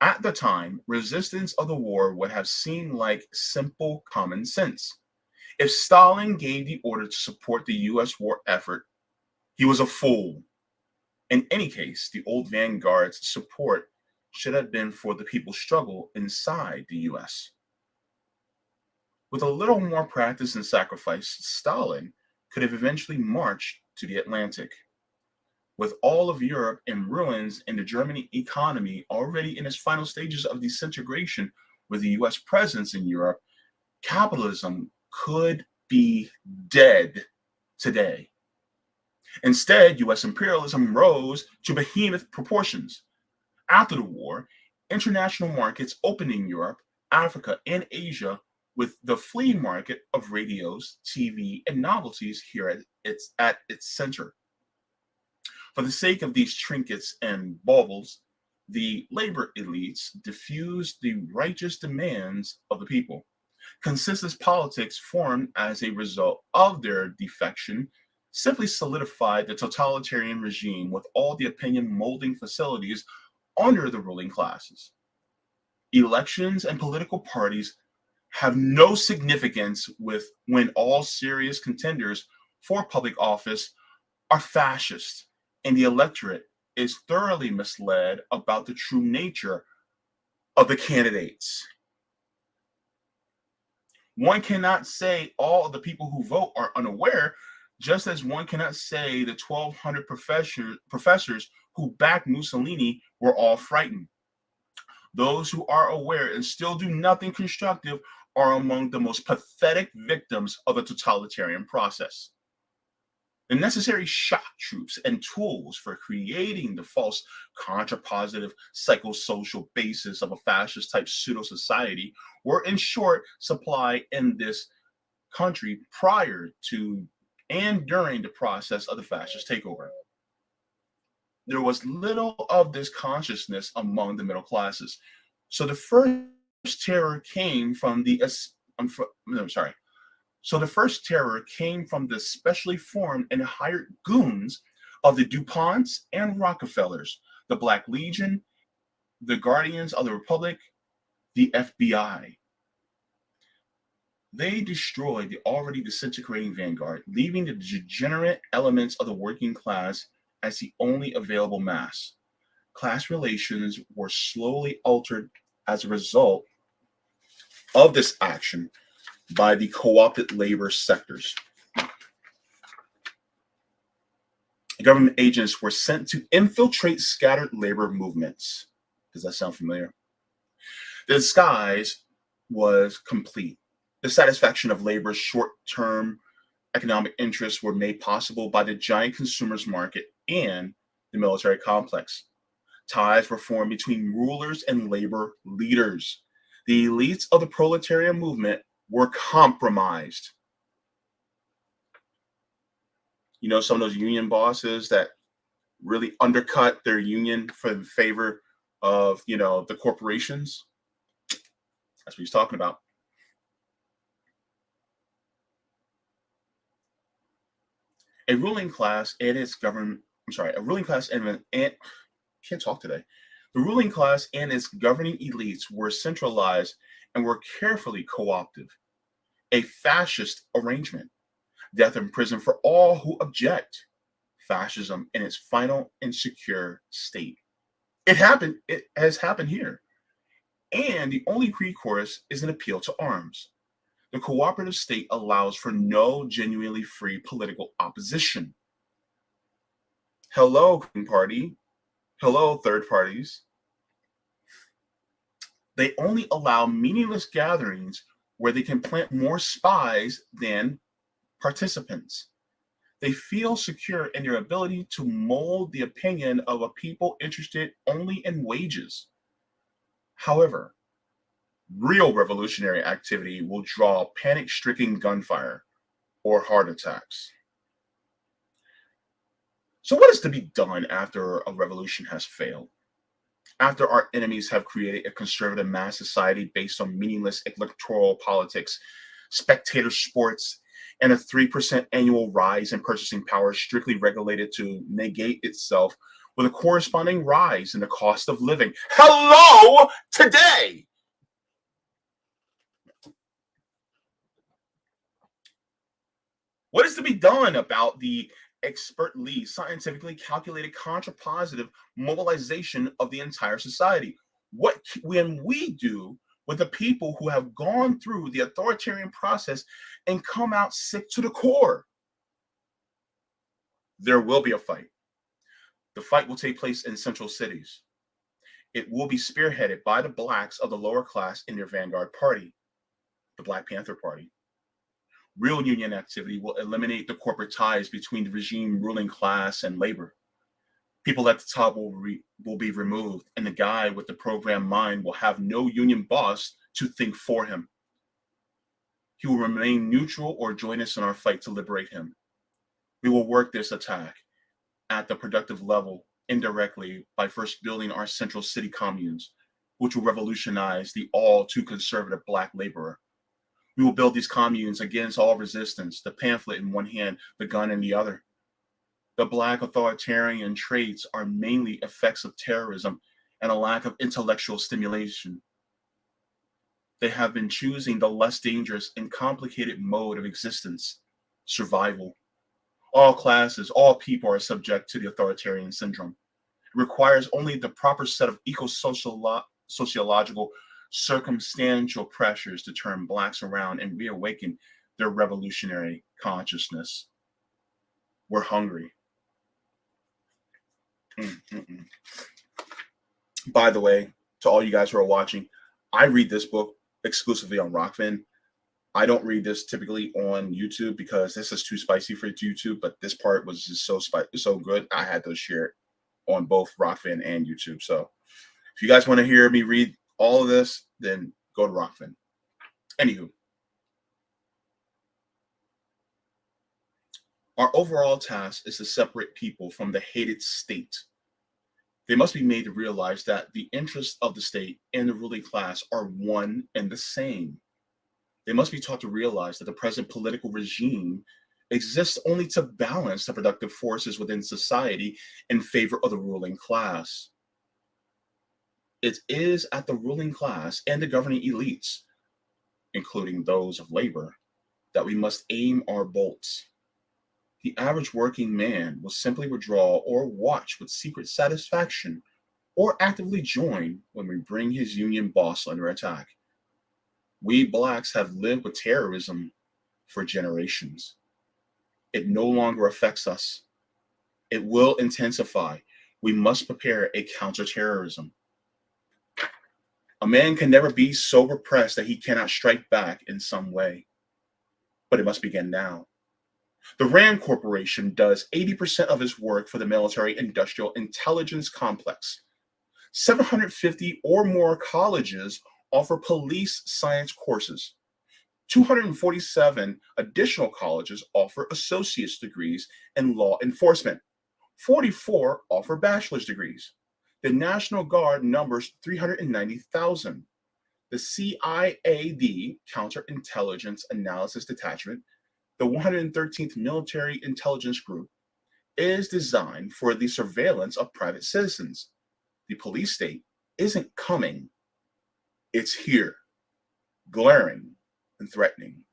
At the time, resistance of the war would have seemed like simple common sense. If Stalin gave the order to support the US war effort, he was a fool. In any case, the old vanguard's support should have been for the people's struggle inside the US. With a little more practice and sacrifice, Stalin could have eventually marched to the Atlantic. With all of Europe in ruins and the German economy already in its final stages of disintegration with the US presence in Europe, capitalism could be dead today. Instead, US imperialism rose to behemoth proportions. After the war, international markets opened in Europe, Africa, and Asia, with the flea market of radios, TV, and novelties here at its center. For the sake of these trinkets and baubles, the labor elites diffused the righteous demands of the people. Consistent politics formed as a result of their defection simply solidified the totalitarian regime with all the opinion molding facilities under the ruling classes. Elections and political parties have no significance with when all serious contenders for public office are fascist and the electorate is thoroughly misled about the true nature of the candidates. One cannot say all of the people who vote are unaware, just as one cannot say the 1,200 professors who backed Mussolini were all frightened. Those who are aware and still do nothing constructive are among the most pathetic victims of the totalitarian process. The necessary shock troops and tools for creating the false contrapositive psychosocial basis of a fascist type pseudo society were in short supply in this country prior to and during the process of the fascist takeover. There was little of this consciousness among the middle classes. So the first terror came from the So the first terror came from the specially formed and hired goons of the DuPonts and Rockefellers, the Black Legion, the Guardians of the Republic, the FBI. They destroyed the already disintegrating vanguard, leaving the degenerate elements of the working class as the only available mass. Class relations were slowly altered as a result of this action by the co-opted labor sectors. Government agents were sent to infiltrate scattered labor movements. Does that sound familiar? The disguise was complete. The satisfaction of labor's short-term economic interests were made possible by the giant consumers market and the military complex. Ties were formed between rulers and labor leaders. The elites of the proletarian movement were compromised. You know, some of those union bosses that really undercut their union for the favor of, the corporations. That's what he's talking about. A ruling class and its government, a ruling class and can't talk today. The ruling class and its governing elites were centralized and were carefully co-opted. A fascist arrangement. Death in prison for all who object. Fascism in its final insecure state. It has happened here. And the only recourse is an appeal to arms. The cooperative state allows for no genuinely free political opposition. Hello, Green Party. Hello, third parties. They only allow meaningless gatherings where they can plant more spies than participants. They feel secure in their ability to mold the opinion of a people interested only in wages. However, real revolutionary activity will draw panic stricken gunfire or heart attacks. So, what is to be done after a revolution has failed? After our enemies have created a conservative mass society based on meaningless electoral politics, spectator sports, and a 3% annual rise in purchasing power strictly regulated to negate itself with a corresponding rise in the cost of living. Hello today! What is to be done about the expertly, scientifically calculated contrapositive mobilization of the entire society? What can we do with the people who have gone through the authoritarian process and come out sick to the core? There will be a fight. The fight will take place in central cities. It will be spearheaded by the blacks of the lower class in their vanguard party, the Black Panther Party. Real union activity will eliminate the corporate ties between the regime ruling class and labor. People at the top will be removed, and the guy with the program mind will have no union boss to think for him. He will remain neutral or join us in our fight to liberate him. We will work this attack at the productive level indirectly by first building our central city communes, which will revolutionize the all too conservative black laborer. We will build these communes against all resistance, the pamphlet in one hand, the gun in the other. The black authoritarian traits are mainly effects of terrorism and a lack of intellectual stimulation. They have been choosing the less dangerous and complicated mode of existence, survival. All classes, all people are subject to the authoritarian syndrome. It requires only the proper set of sociological, circumstantial pressures to turn blacks around and reawaken their revolutionary consciousness. We're hungry. Mm-mm-mm. By the way, to all you guys who are watching, I read this book exclusively on Rokfin. I don't read this typically on YouTube because this is too spicy for YouTube, but this part was just so good, I had to share it on both Rokfin and YouTube. So if you guys want to hear me read all of this, then go to Rokfin. Anywho, our overall task is to separate people from the hated state. They must be made to realize that the interests of the state and the ruling class are one and the same. They must be taught to realize that the present political regime exists only to balance the productive forces within society in favor of the ruling class. It is at the ruling class and the governing elites, including those of labor, that we must aim our bolts. The average working man will simply withdraw or watch with secret satisfaction or actively join when we bring his union boss under attack. We blacks have lived with terrorism for generations. It no longer affects us. It will intensify. We must prepare a counterterrorism. A man can never be so repressed that he cannot strike back in some way. But it must begin now. The RAND Corporation does 80% of its work for the military industrial intelligence complex. 750 or more colleges offer police science courses. 247 additional colleges offer associate's degrees in law enforcement. 44 offer bachelor's degrees. The National Guard numbers 390,000. The CIAD, Counterintelligence Analysis Detachment, the 113th Military Intelligence Group, is designed for the surveillance of private citizens. The police state isn't coming, it's here, glaring and threatening.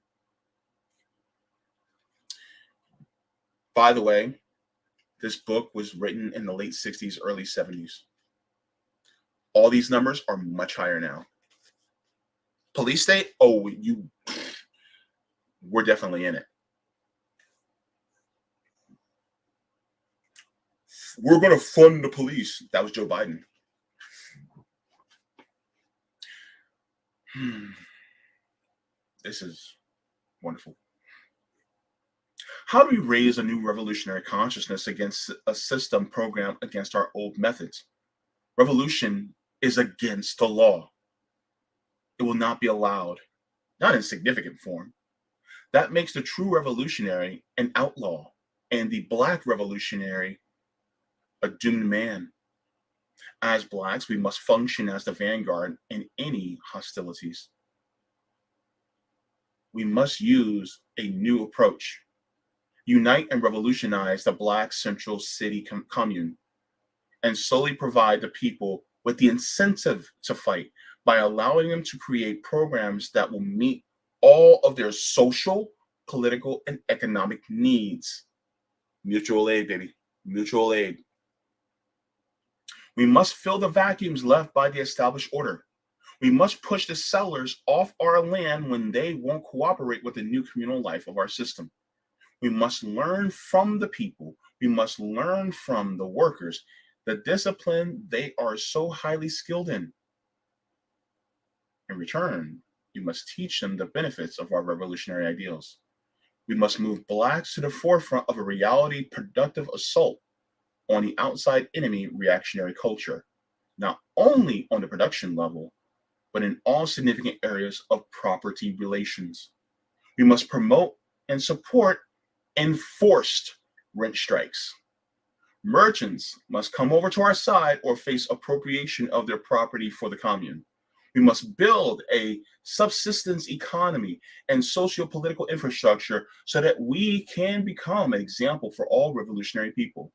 By the way, this book was written in the late 60s, early 70s. All these numbers are much higher now. Police state, we're definitely in it. We're going to fund the police. That was Joe Biden. This is wonderful. How do we raise a new revolutionary consciousness against a system programmed against our old methods? Revolution is against the law. It will not be allowed, not in significant form. That makes the true revolutionary an outlaw and the black revolutionary a doomed man. As blacks, we must function as the vanguard in any hostilities. We must use a new approach. Unite and revolutionize the Black Central City Commune and slowly provide the people with the incentive to fight by allowing them to create programs that will meet all of their social, political, and economic needs. Mutual aid, baby. Mutual aid. We must fill the vacuums left by the established order. We must push the settlers off our land when they won't cooperate with the new communal life of our system. We must learn from the people. We must learn from the workers the discipline they are so highly skilled in. In return, we must teach them the benefits of our revolutionary ideals. We must move blacks to the forefront of a reality productive assault on the outside enemy reactionary culture, not only on the production level, but in all significant areas of property relations. We must promote and support enforced rent strikes. Merchants must come over to our side or face appropriation of their property for the commune. We must build a subsistence economy and socio-political infrastructure so that we can become an example for all revolutionary people.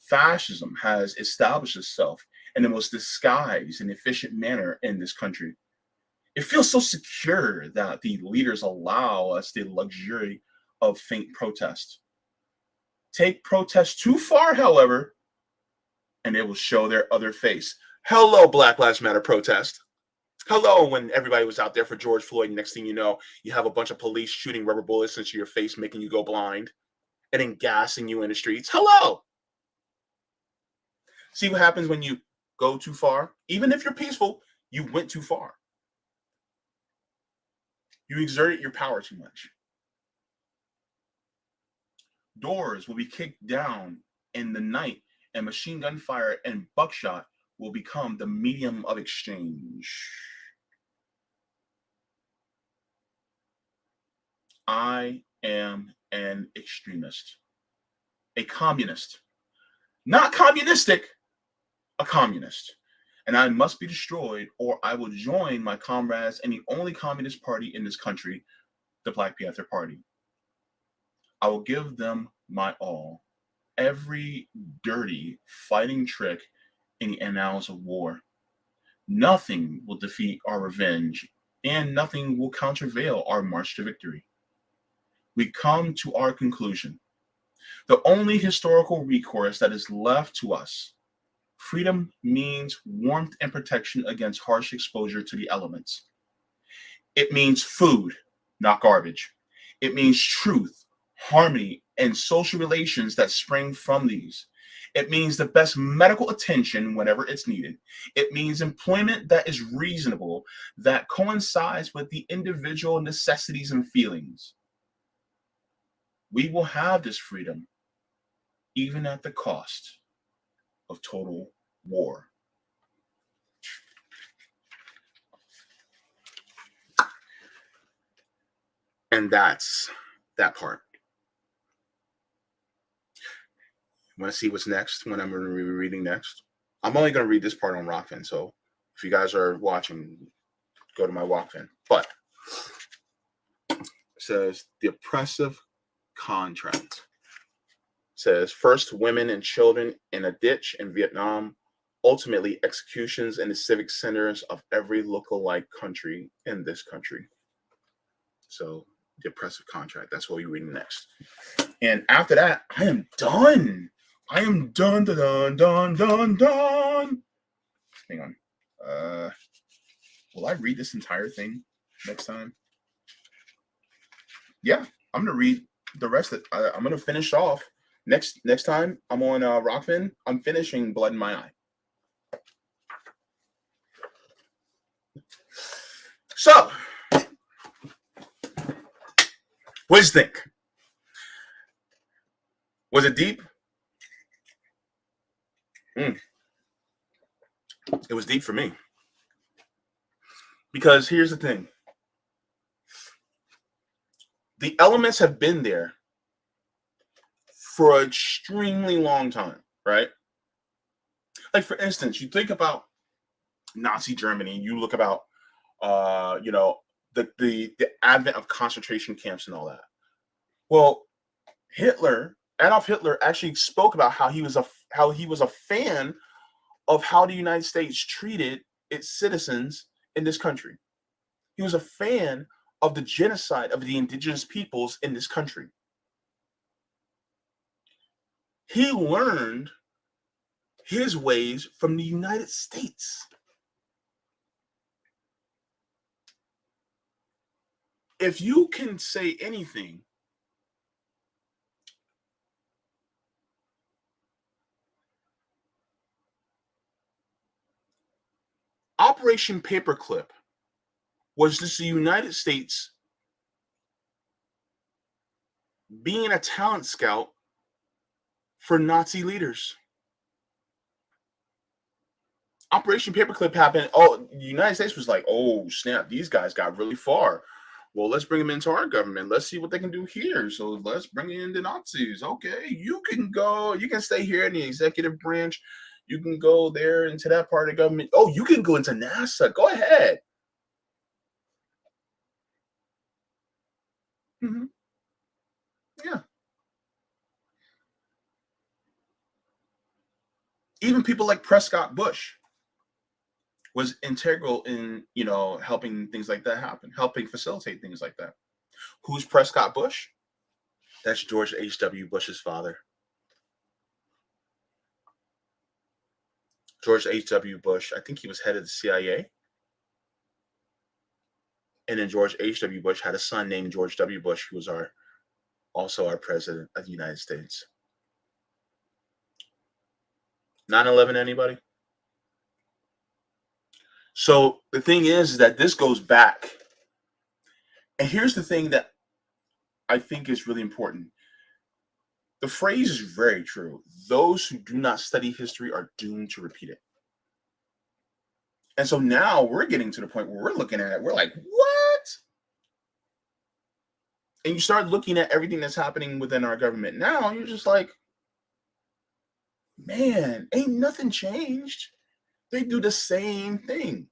Fascism has established itself in the most disguised and efficient manner in this country. It feels so secure that the leaders allow us the luxury of faint protest. Take protest too far, however, and they will show their other face. Hello, Black Lives Matter protest. Hello, when everybody was out there for George Floyd, next thing you know, you have a bunch of police shooting rubber bullets into your face, making you go blind, and then gassing you in the streets. Hello. See what happens when you go too far? Even if you're peaceful, you went too far. You exerted your power too much. Doors will be kicked down in the night, and machine gun fire and buckshot will become the medium of exchange. I am an extremist, a communist, not communistic, a communist. And I must be destroyed, or I will join my comrades in the only communist party in this country, the Black Panther Party. I will give them my all, every dirty fighting trick in the annals of war. Nothing will defeat our revenge, and nothing will countervail our march to victory. We come to our conclusion. The only historical recourse that is left to us. Freedom means warmth and protection against harsh exposure to the elements. It means food, not garbage. It means truth, harmony, and social relations that spring from these. It means the best medical attention whenever it's needed. It means employment that is reasonable, that coincides with the individual necessities and feelings. We will have this freedom, even at the cost of total war. And that's that part. Want to see what's next when I'm going to be reading next? I'm only going to read this part on Rokfin, so if you guys are watching, go to my Rokfin. But it says the oppressive contract. It says first women and children in a ditch in Vietnam, ultimately executions in the civic centers of every look-alike country in this country. So the oppressive contract. That's what we're reading next. And after that, I am done. I am done, done, done, done, done. Hang on. Will I read this entire thing next time? Yeah, I'm gonna read the rest of it. I'm gonna finish off next time. I'm on Rokfin. I'm finishing Blood in My Eye. So, what do you think? Was it deep? Mm, it was deep for me because here's the thing: the elements have been there for an extremely long time, right? Like for instance, you think about Nazi Germany, you look about you know, the advent of concentration camps and all that. Well, Adolf Hitler actually spoke about how he was a fan of how the United States treated its citizens in this country. He was a fan of the genocide of the indigenous peoples in this country. He learned his ways from the United States. If you can say anything, Operation Paperclip was just the United States being a talent scout for Nazi leaders. Operation Paperclip happened. Oh, the United States was like, oh snap, these guys got really far. Well, let's bring them into our government. Let's see what they can do here. So let's bring in the Nazis. Okay, you can go. You can stay here in the executive branch. You can go there into that part of the government. Oh, you can go into NASA. Go ahead. Mhm. Yeah. Even people like Prescott Bush was integral in helping things like that happen, helping facilitate things like that. Who's Prescott Bush? That's George H.W. Bush's father. George H.W. Bush, I think he was head of the CIA. And then George H.W. Bush had a son named George W. Bush, who was also our president of the United States. 9/11, anybody? So the thing is that this goes back. And here's the thing that I think is really important. The phrase is very true. Those who do not study history are doomed to repeat it. And so now we're getting to the point where we're looking at it. We're like, what? And you start looking at everything that's happening within our government now. You're just like, man, ain't nothing changed. They do the same thing.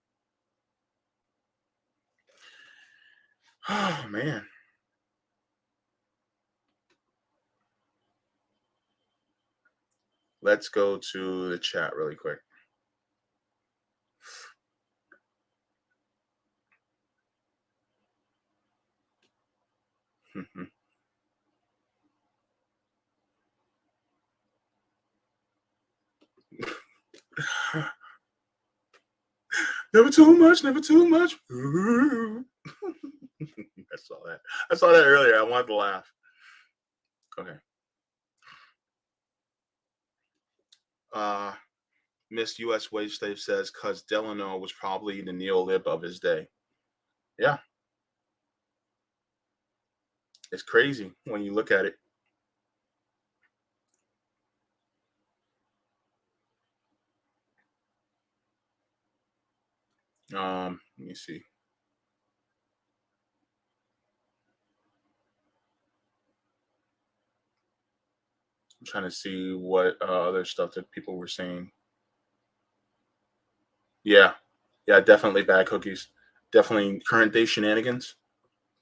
Oh, man. Let's go to the chat really quick. Never too much, never too much. I saw that. I saw that earlier. I wanted to laugh. Okay. Miss US Wage Slave says, cuz Delano was probably the neo-lib of his day. Yeah. It's crazy when you look at it. Let me see. I'm trying to see what other stuff that people were saying. Yeah. Yeah, definitely bad cookies. Definitely current day shenanigans.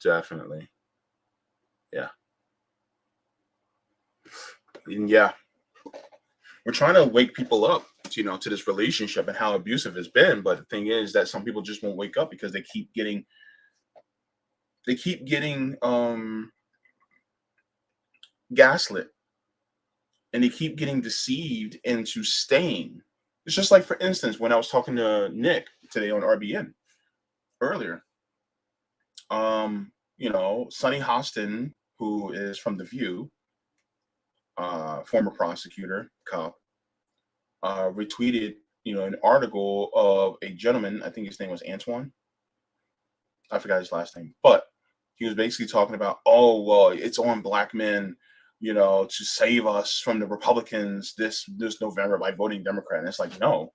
Definitely. Yeah. And yeah. We're trying to wake people up, to this relationship and how abusive it's been. But the thing is that some people just won't wake up because they keep getting gaslit, and they keep getting deceived into staying. It's just like, for instance, when I was talking to Nick today on RBN earlier, Sonny Hostin, who is from The View, former prosecutor, cop, retweeted, an article of a gentleman. I think his name was Antoine. I forgot his last name, but he was basically talking about, oh well, it's on black men, to save us from the Republicans this November by voting Democrat. And it's like, no,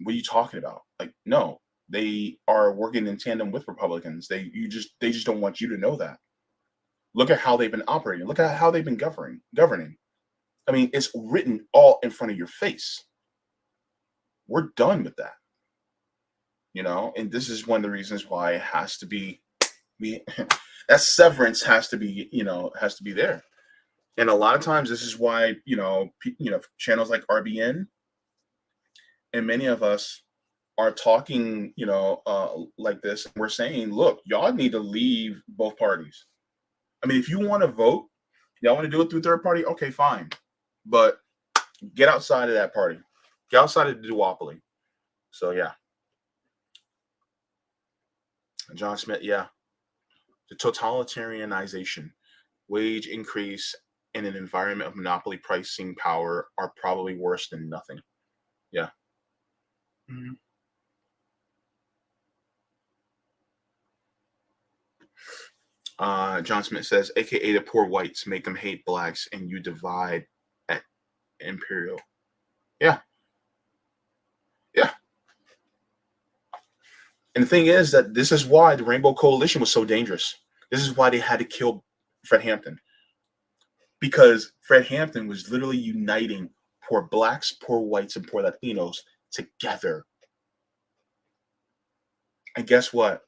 what are you talking about? Like, no, they are working in tandem with Republicans. They just don't want you to know that. Look at how they've been operating. Look at how they've been governing. I mean, it's written all in front of your face. We're done with that. And this is one of the reasons why it has to be we that severance has to be there. And a lot of times this is why, channels like RBN and many of us are talking, like this. We're saying, look, y'all need to leave both parties. I mean, if you want to vote, y'all want to do it through third party, okay, fine. But get outside of that party. Get outside of the duopoly. So yeah. John Smith, yeah. The totalitarianization, wage increase, and an environment of monopoly pricing power are probably worse than nothing. Yeah. Mhm. John Smith says, AKA the poor whites make them hate blacks, and you divide at imperial. Yeah, yeah. And the thing is that this is why the Rainbow Coalition was so dangerous. This is why they had to kill Fred Hampton, because Fred Hampton was literally uniting poor blacks, poor whites, and poor Latinos together. And guess what?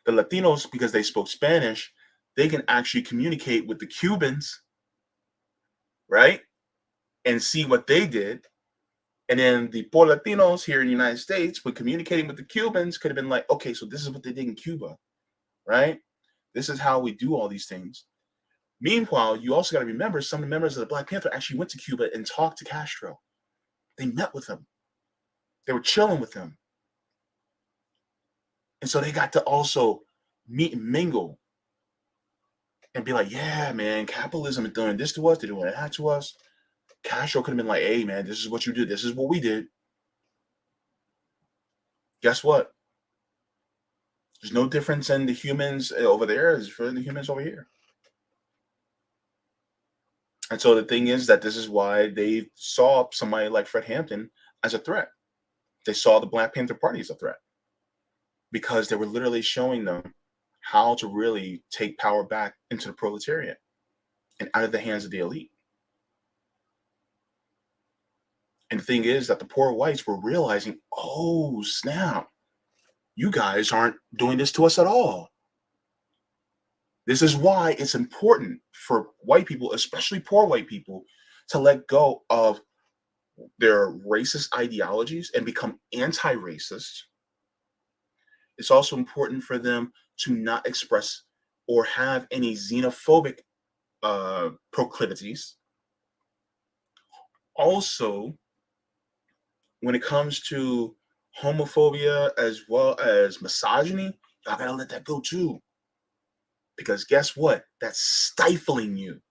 The Latinos, because they spoke Spanish, they can actually communicate with the Cubans, right? And see what they did. And then the poor Latinos here in the United States, when communicating with the Cubans, could have been like, okay, so this is what they did in Cuba, right? This is how we do all these things. Meanwhile, you also got to remember some of the members of the Black Panther actually went to Cuba and talked to Castro. They met with him. They were chilling with him. And so they got to also meet and mingle and be like, yeah, man, capitalism is doing this to us. They're doing that to us. Castro could have been like, hey, man, this is what you did. This is what we did. Guess what? There's no difference in the humans over there as for the humans over here. And so the thing is that this is why they saw somebody like Fred Hampton as a threat. They saw the Black Panther Party as a threat because they were literally showing them how to really take power back into the proletariat and out of the hands of the elite. And the thing is that the poor whites were realizing, oh, snap, you guys aren't doing this to us at all. This is why it's important for white people, especially poor white people, to let go of their racist ideologies and become anti-racist. It's also important for them to not express or have any xenophobic proclivities. Also, when it comes to homophobia as well as misogyny, y'all gotta let that go too. Because guess what? That's stifling you.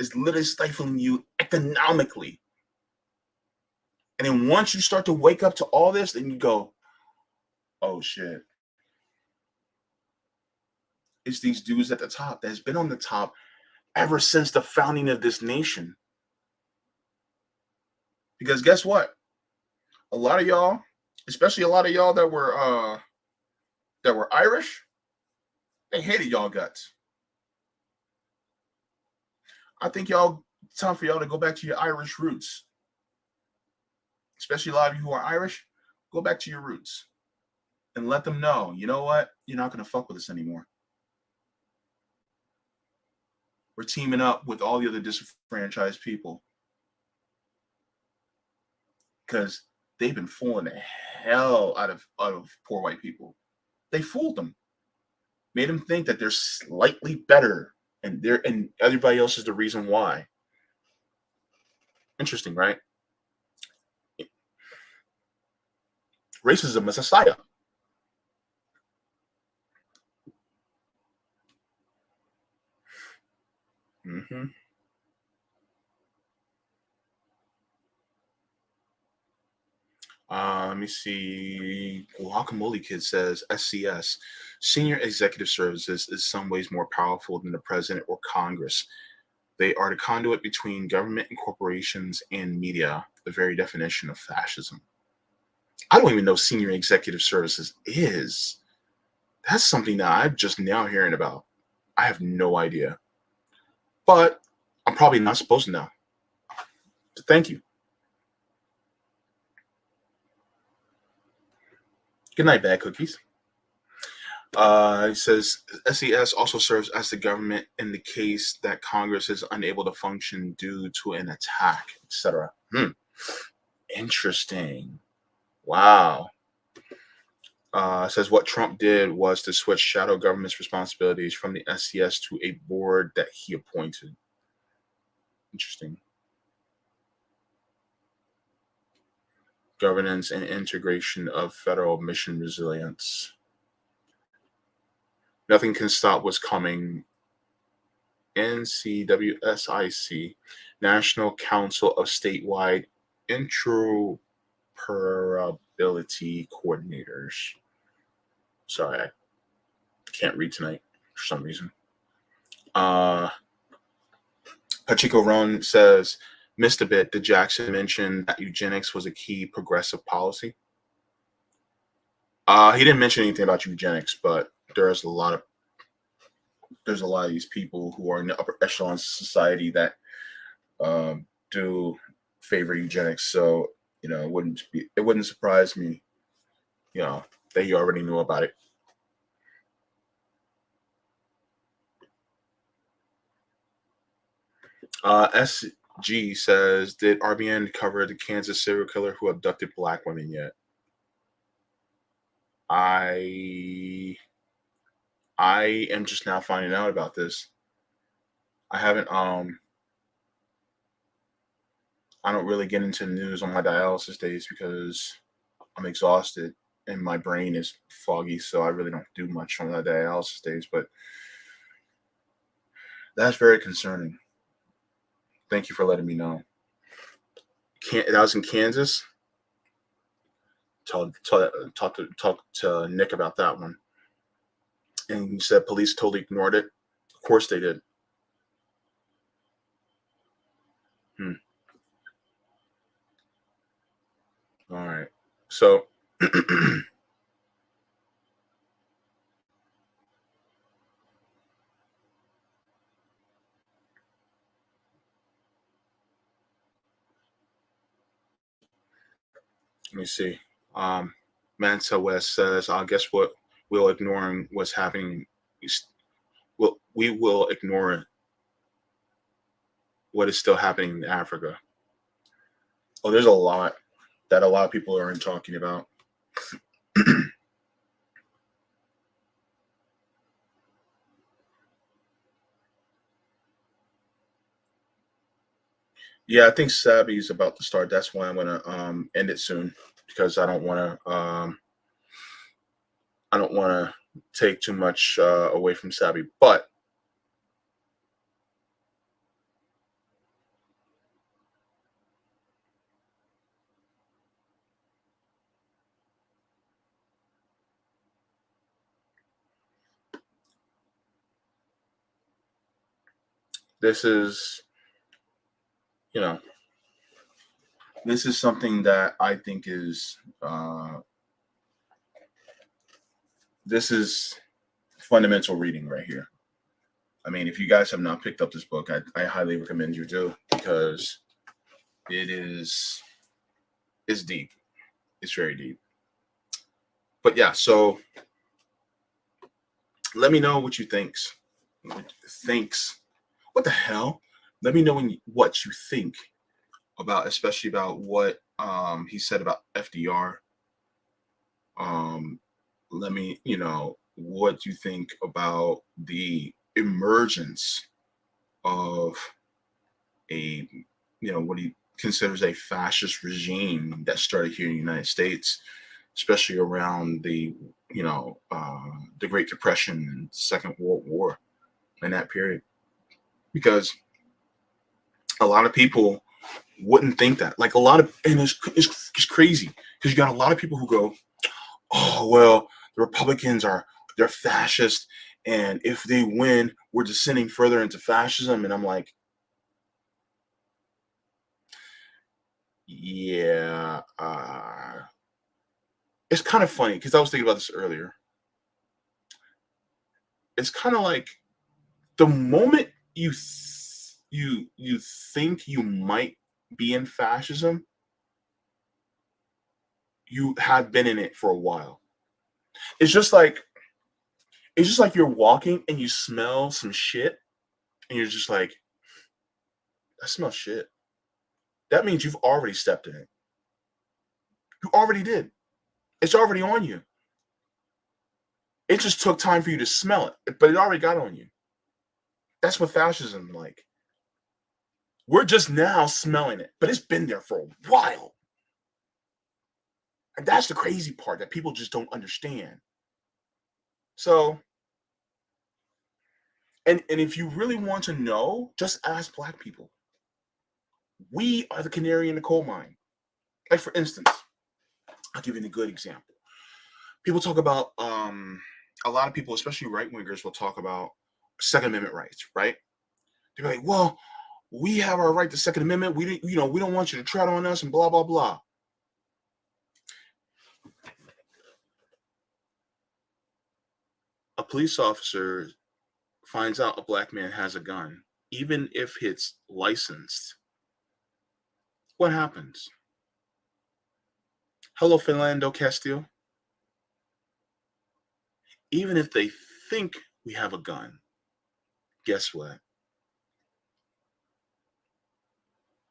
It's literally stifling you economically. And then once you start to wake up to all this, then you go, oh shit. It's these dudes at the top that's been on the top ever since the founding of this nation. Because guess what? A lot of y'all, especially a lot of y'all that were Irish, they hated y'all guts. I think y'all it's time for y'all to go back to your Irish roots. Especially a lot of you who are Irish, go back to your roots and let them know, you know what? You're not gonna fuck with us anymore. We're teaming up with all the other disenfranchised people because they've been fooling the hell out of poor white people. They fooled them, made them think that they're slightly better, and everybody else is the reason why. Interesting, right? Racism is a psyop. Mm-hmm. Let me see. Guacamole Kid says SCS, Senior Executive Services, is some ways more powerful than the president or Congress. They are the conduit between government and corporations and media, the very definition of fascism. I don't even know Senior Executive Services is. That's something that I'm just now hearing about. I have no idea. But I'm probably not supposed to know. So thank you. Good night, bad cookies. It says SES also serves as the government in the case that Congress is unable to function due to an attack, etc. Interesting. Wow. It says what Trump did was to switch shadow government's responsibilities from the SCS to a board that he appointed. Interesting. Governance and integration of federal mission resilience. Nothing can stop what's coming. NCWSIC, National Council of Statewide Interoperability Coordinators. Sorry, I can't read tonight for some reason. Pachico Ron says, missed a bit. Did Jackson mention that eugenics was a key progressive policy? He didn't mention anything about eugenics, but there's a lot of these people who are in the upper echelons of society that do favor eugenics. So it wouldn't surprise me, that you already knew about it. SG says, did RBN cover the Kansas serial killer who abducted black women yet? I am just now finding out about this. I haven't I don't really get into the news on my dialysis days because I'm exhausted and my brain is foggy, so I really don't do much on my dialysis days, but that's very concerning. Thank you for letting me know. That was in Kansas. Talk to Nick about that one. And he said police totally ignored it. Of course they did. All right. So let me see. Mansa West says, I guess what we'll ignoring what's happening. We will ignore what is still happening in Africa. Oh, there's a lot that a lot of people aren't talking about. Yeah, I think Sabi is about to start. That's why I'm gonna end it soon because I don't want to take too much away from Sabi. But this is, this is something that I think is this is fundamental reading right here. I mean, if you guys have not picked up this book, I highly recommend you do because it's deep. It's very deep. But yeah, so let me know what you thinks. What the hell? Let me know what you think about, especially about what he said about FDR. Let me, what you think about the emergence of a, what he considers a fascist regime that started here in the United States, especially around the, the Great Depression and Second World War in that period. Because a lot of people wouldn't think that. Like a lot of, and it's crazy because you got a lot of people who go, oh well, the Republicans they're fascist, and if they win, we're descending further into fascism. And I'm like, yeah, it's kind of funny because I was thinking about this earlier. It's kind of like the moment you think you might be in fascism, you have been in it for a while. It's just like it's just like you're walking and you smell some shit and you're just like, I smell shit. That means you've already stepped in it. You already did. It's already on you. It just took time for you to smell it, but it already got on you. That's what fascism like. We're just now smelling it, but it's been there for a while. And that's the crazy part that people just don't understand. So, and if you really want to know, just ask black people. We are the canary in the coal mine. Like for instance, I'll give you a good example. People talk about a lot of people, especially right wingers, will talk about Second Amendment rights, right? They're like, well, we have our right to Second Amendment. We don't want you to tread on us and blah blah blah. A police officer finds out a black man has a gun, even if it's licensed. What happens? Hello, Philando Castile. Even if they think we have a gun, guess what?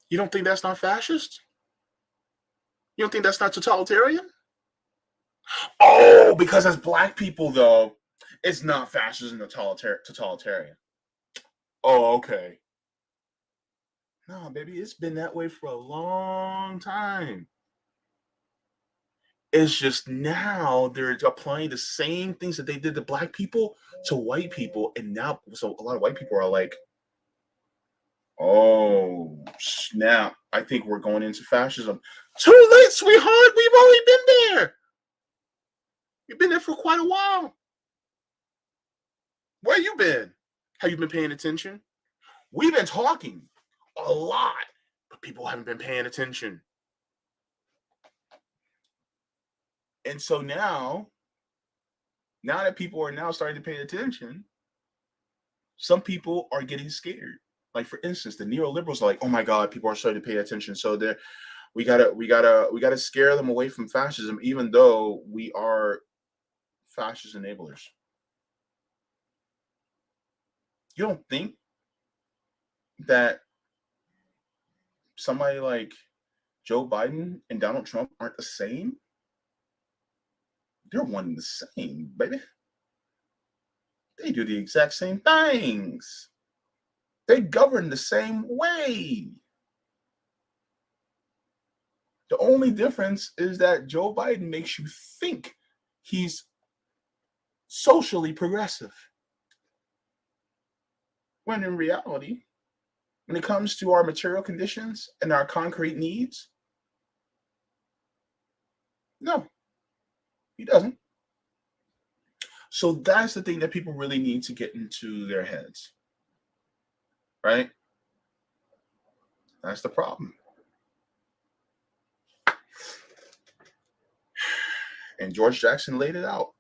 You don't think that's not fascist? You don't think that's not totalitarian? Oh, because as black people, though, it's not fascism and totalitarian. Oh, okay. No, baby, it's been that way for a long time. It's just now they're applying the same things that they did to black people to white people. And now, so a lot of white people are like, oh, snap. I think we're going into fascism. Too late, sweetheart. We've already been there. You've been there for quite a while. Where you been? Have you been paying attention? We've been talking a lot, but people haven't been paying attention. And so now that people are now starting to pay attention, some people are getting scared. Like for instance, the neoliberals are like, "Oh my God, people are starting to pay attention." So we gotta scare them away from fascism, even though we are fascist enablers. You don't think that somebody like Joe Biden and Donald Trump aren't the same? They're one and the same, baby. They do the exact same things. They govern the same way. The only difference is that Joe Biden makes you think he's socially progressive. When in reality, when it comes to our material conditions and our concrete needs, no, he doesn't. So that's the thing that people really need to get into their heads, right? That's the problem. And George Jackson laid it out.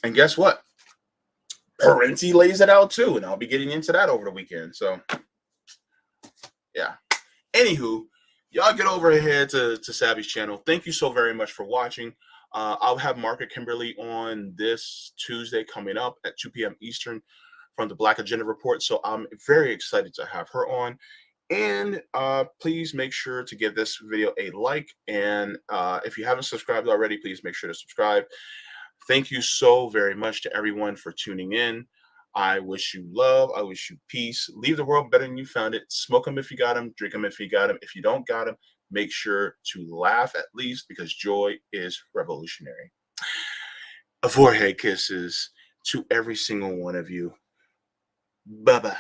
And guess what? Parenti lays it out too. And I'll be getting into that over the weekend. So, yeah. Anywho, y'all get over here to Savvy's channel. Thank you so very much for watching. I'll have Margaret Kimberly on this Tuesday coming up at 2 p.m. Eastern from the Black Agenda Report. So I'm very excited to have her on. And please make sure to give this video a like. And if you haven't subscribed already, please make sure to subscribe. Thank you so very much to everyone for tuning in. I wish you love. I wish you peace. Leave the world better than you found it. Smoke them if you got them. Drink them if you got them. If you don't got them, make sure to laugh at least, because joy is revolutionary. Forehead kisses to every single one of you. Bye-bye.